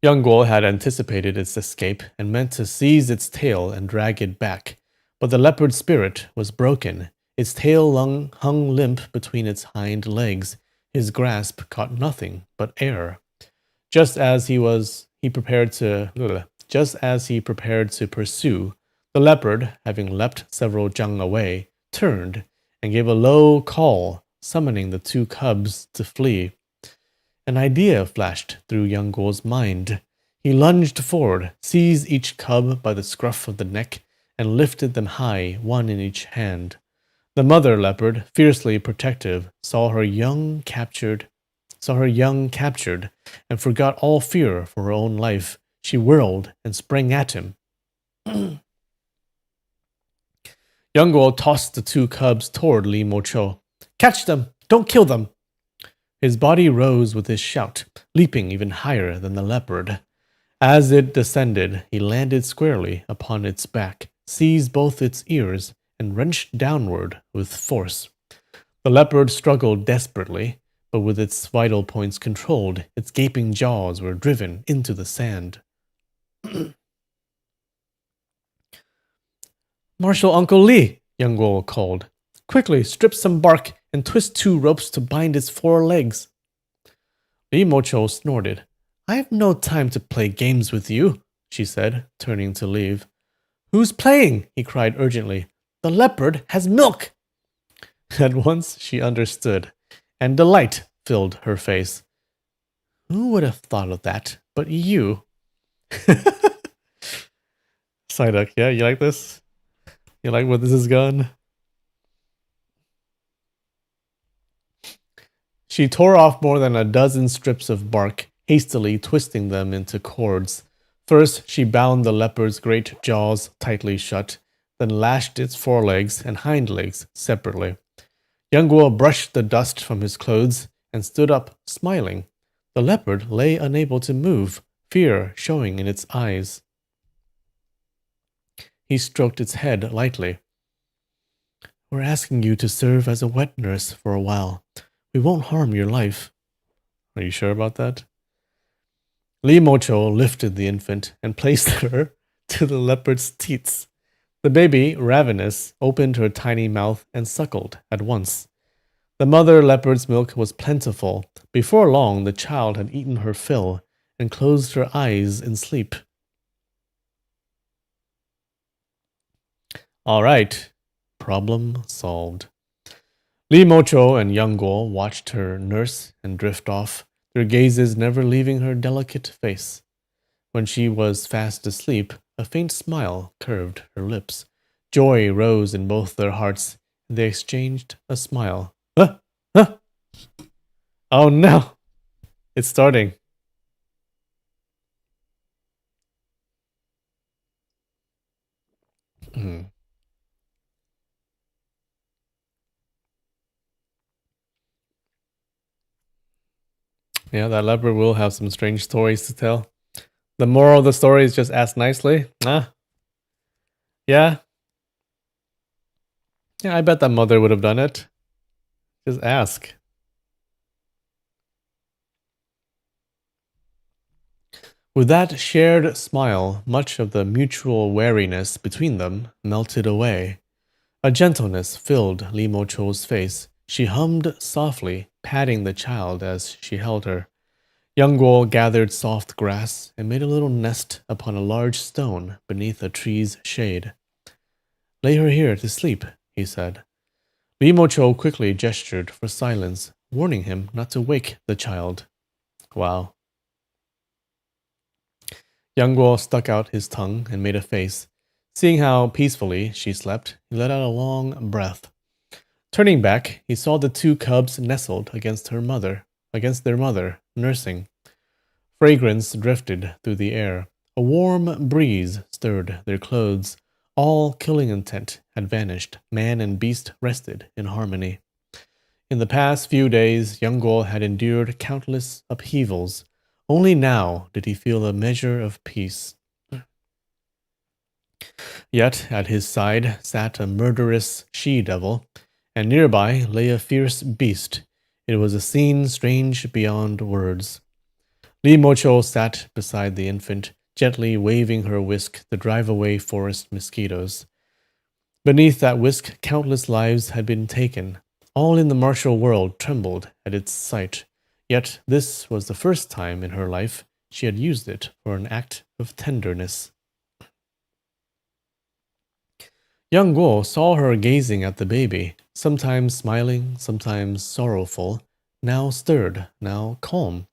Yang Guo had anticipated its escape and meant to seize its tail and drag it back. But the leopard's spirit was broken. Its tail hung limp between its hind legs. His grasp caught nothing but air. Just as he prepared to pursue, the leopard, having leapt several jang away, turned and gave a low call, summoning the two cubs to flee. An idea flashed through Yang Guo's mind. He lunged forward, seized each cub by the scruff of the neck, and lifted them high, one in each hand. The mother leopard, fiercely protective, saw her young captured, and forgot all fear for her own life. She whirled and sprang at him. Yang Guo tossed the two cubs toward Li Mocho. "Catch them! Don't kill them!" His body rose with his shout, leaping even higher than the leopard. As it descended, he landed squarely upon its back, seized both its ears, and wrenched downward with force. The leopard struggled desperately, but with its vital points controlled, its gaping jaws were driven into the sand. "Marshal Uncle Li," Yang Guo called. "Quickly, strip some bark and twist two ropes to bind its four legs." Li Mocho snorted. "I have no time to play games with you," she said, turning to leave. "Who's playing?" he cried urgently. "The leopard has milk!" At once she understood, and delight filled her face. "Who would have thought of that but you?" Psyduck, yeah, you like this? You like where this is going? She tore off more than a dozen strips of bark, hastily twisting them into cords. First, she bound the leopard's great jaws tightly shut, then lashed its forelegs and hind legs separately. Yang Guo brushed the dust from his clothes and stood up, smiling. The leopard lay unable to move, fear showing in its eyes. He stroked its head lightly. We're asking you to serve as a wet nurse for a while. We won't harm your life. Are you sure about that? Li Mocho lifted the infant and placed her to the leopard's teats. The baby, ravenous, opened her tiny mouth and suckled at once. The mother leopard's milk was plentiful. Before long, the child had eaten her fill and closed her eyes in sleep. All right, problem solved. Li Mocho and Yang Guo watched her nurse and drift off, their gazes never leaving her delicate face. When she was fast asleep, a faint smile curved her lips. Joy rose in both their hearts, and they exchanged a smile. Huh? Huh? Oh no! It's starting. Yeah, that leopard will have some strange stories to tell. The moral of the story is just ask nicely. Yeah. Yeah, I bet that mother would have done it. Just ask. With that shared smile, much of the mutual wariness between them melted away. A gentleness filled Li Mocho's face. She hummed softly, patting the child as she held her. Young Guo gathered soft grass and made a little nest upon a large stone beneath a tree's shade. Lay her here to sleep, he said. Li Mocho quickly gestured for silence, warning him not to wake the child. Wow. Yang Guo stuck out his tongue and made a face. Seeing how peacefully she slept, he let out a long breath. Turning back, he saw the two cubs nestled against their mother, nursing. Fragrance drifted through the air. A warm breeze stirred their clothes. All killing intent had vanished. Man and beast rested in harmony. In the past few days, Young Guo had endured countless upheavals. Only now did he feel a measure of peace. Yet at his side sat a murderous she-devil, and nearby lay a fierce beast. It was a scene strange beyond words. Li Mocho sat beside the infant, gently waving her whisk to drive away forest mosquitoes. Beneath that whisk, countless lives had been taken. All in the martial world trembled at its sight. Yet this was the first time in her life she had used it for an act of tenderness. Young Guo saw her gazing at the baby, sometimes smiling, sometimes sorrowful, now stirred, now calm.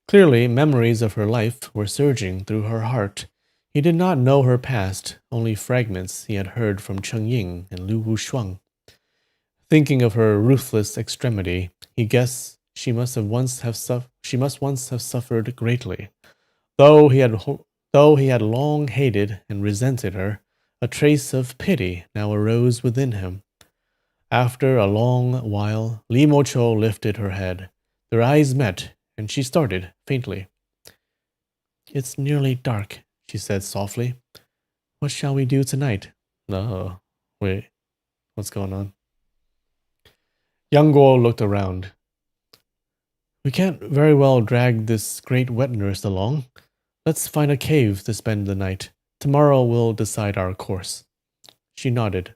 Clearly, memories of her life were surging through her heart. He did not know her past, only fragments he had heard from Cheng Ying and Lu Wushuang. Thinking of her ruthless extremity, he guessed she must once have suffered greatly. Though he had long hated and resented her, a trace of pity now arose within him. After a long while, Li Mocho lifted her head. Their eyes met, and she started faintly. "It's nearly dark," she said softly. "What shall we do tonight?" "Oh, wait, what's going on?" Yang Guo looked around. "We can't very well drag this great wet nurse along. Let's find a cave to spend the night. Tomorrow we'll decide our course." She nodded.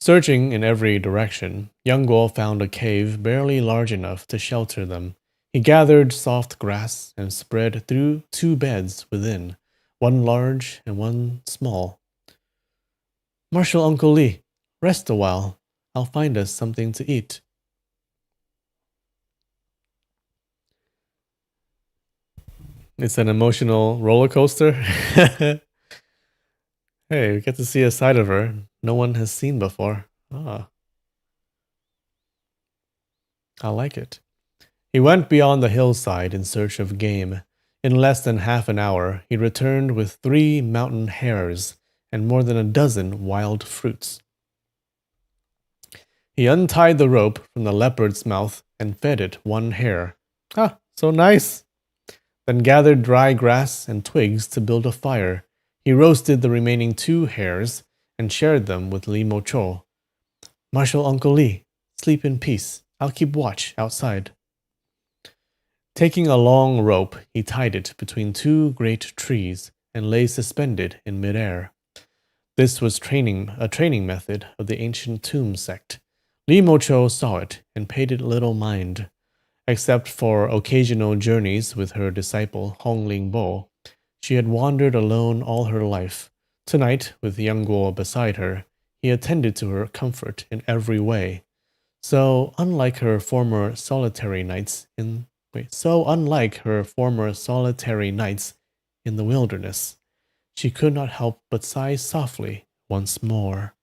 Searching in every direction, Young Guo found a cave barely large enough to shelter them. He gathered soft grass and spread through two beds within, one large and one small. "Marshal Uncle Li, rest a while. I'll find us something to eat." It's an emotional roller coaster. Hey, we get to see a side of her no one has seen before. Ah, I like it. He went beyond the hillside in search of game. In less than half an hour, he returned with 3 mountain hares and more than a dozen wild fruits. He untied the rope from the leopard's mouth and fed it one hare. "Ah, so nice!" Then gathered dry grass and twigs to build a fire. He roasted the remaining 2 hares and shared them with Li Mo Cho. Marshal Uncle Li, sleep in peace. I'll keep watch outside. Taking a long rope, he tied it between 2 great trees and lay suspended in midair. This was a training method of the ancient tomb sect. Li Mo Cho saw it and paid it little mind. Except for occasional journeys with her disciple Hong Ling Bo, she had wandered alone all her life. Tonight, with Yang Guo beside her, he attended to her comfort in every way. So unlike her former solitary nights in the wilderness, she could not help but sigh softly once more.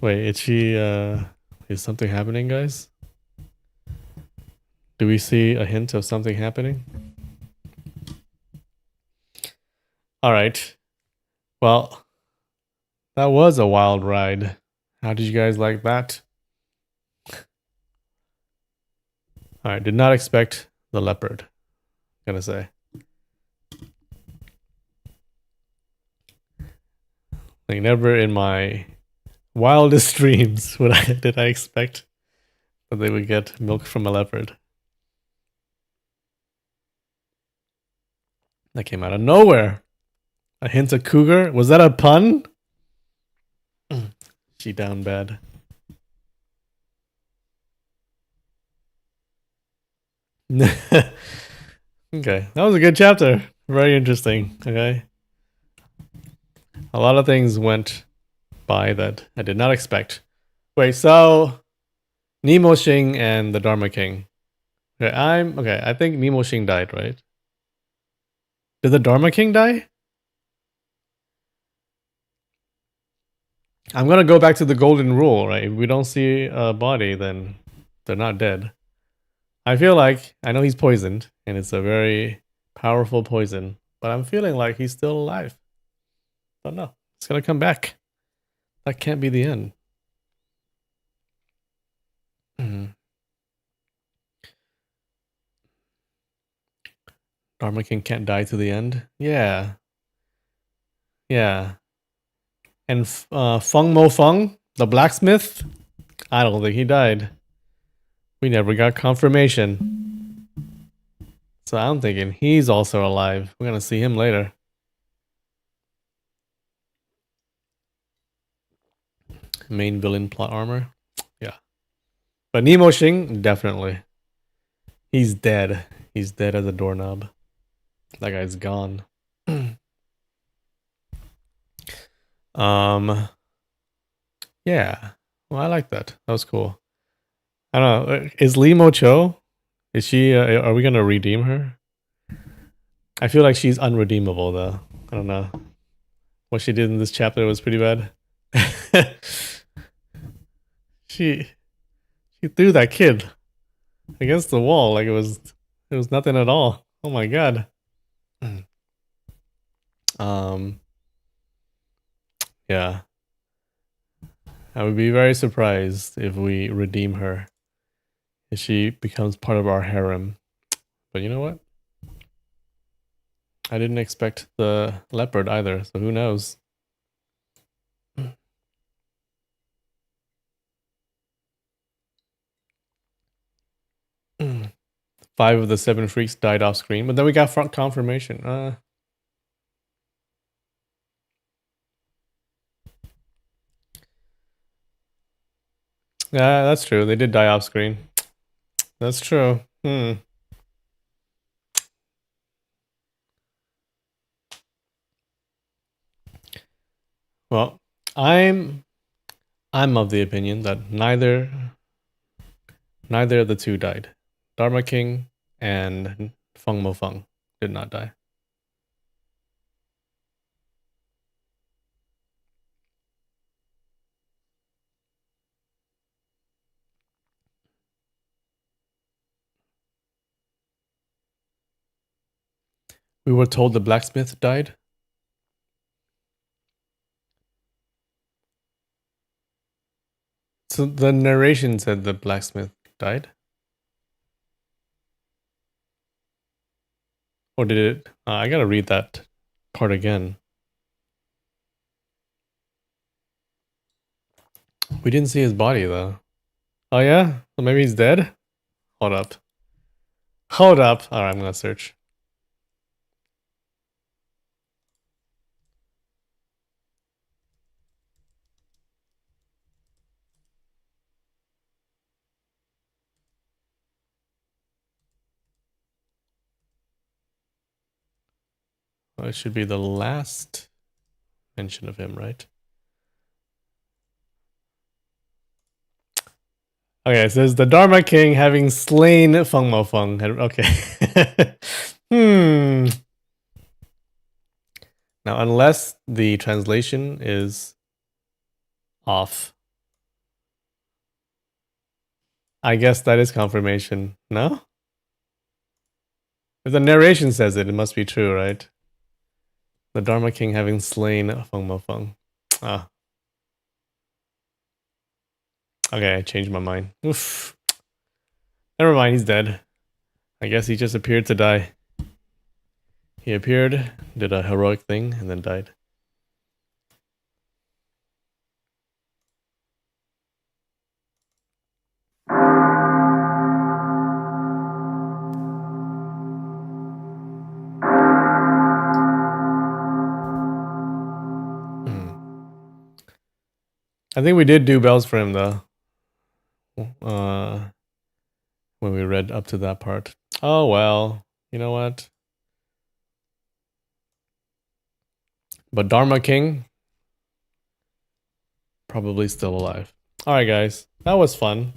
Wait, is something happening, guys? Do we see a hint of something happening? All right. Well, that was a wild ride. How did you guys like that? All right, did not expect the leopard, gotta say. Like, never in my wildest dreams did I expect that they would get milk from a leopard. That came out of nowhere. A hint of cougar? Was that a pun? She down bad. Okay, that was a good chapter. Very interesting. Okay. A lot of things went by that I did not expect. Wait, so Nemo Xing and the Dharma King. Okay, I think Nemo Xing died, right? Did the Dharma King die? I'm gonna go back to the golden rule, right? If we don't see a body, then they're not dead. I feel like I know he's poisoned, and it's a very powerful poison, but I'm feeling like he's still alive. But no, it's gonna come back. That can't be the end. Dharma King can't die to the end. Yeah. And Feng Mo Feng, the blacksmith, I don't think he died. We never got confirmation. So I'm thinking he's also alive. We're gonna see him later. Main villain plot armor. Yeah. But Nemo Xing, definitely. He's dead. He's dead as a doorknob. That guy's gone. Yeah. Well, I like that. That was cool. I don't know. Is Li Mo Cho? Is she? Are we gonna redeem her? I feel like she's unredeemable, though. I don't know. What she did in this chapter was pretty bad. she threw that kid against the wall like it was nothing at all. Oh my god. Yeah. I would be very surprised if we redeem her. If she becomes part of our harem. But you know what? I didn't expect the leopard either, so who knows? Five of the 7 freaks died off screen, but then we got front confirmation. Yeah, that's true. They did die off screen. That's true. Well, I'm of the opinion that neither of the 2 died. Dharma King and Feng Mo Feng did not die. We were told the blacksmith died. So the narration said the blacksmith died? Or did it? I gotta read that part again. We didn't see his body though. Oh yeah? So maybe he's dead? Hold up. Hold up. Alright, I'm gonna search. Well, it should be the last mention of him, right? Okay, it says the Dharma King having slain Feng Mofeng. Okay. Now, unless the translation is off, I guess that is confirmation. No? If the narration says it, it must be true, right? The Dharma King having slain Feng Mofeng. Ah. Okay, I changed my mind. Oof. Never mind, he's dead. I guess he just appeared to die. He appeared, did a heroic thing, and then died. I think we did do bells for him though. When we read up to that part. Oh well, you know what? But Dharma King probably still alive. All right, guys, that was fun.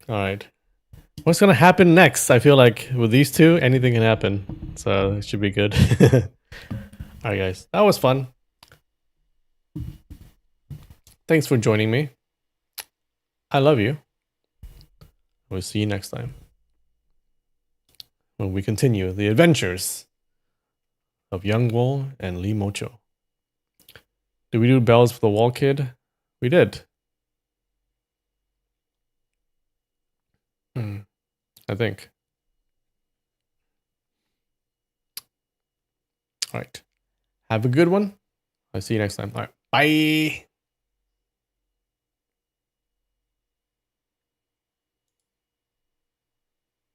All right, what's gonna happen next? I feel like with these two, anything can happen, so it should be good. All right, guys, that was fun. Thanks for joining me. I love you. We'll see you next time when we continue the adventures of Young Wol and Li Mocho. Did we do bells for the wall kid? We did. I think. All right. Have a good one. I'll see you next time. All right. Bye.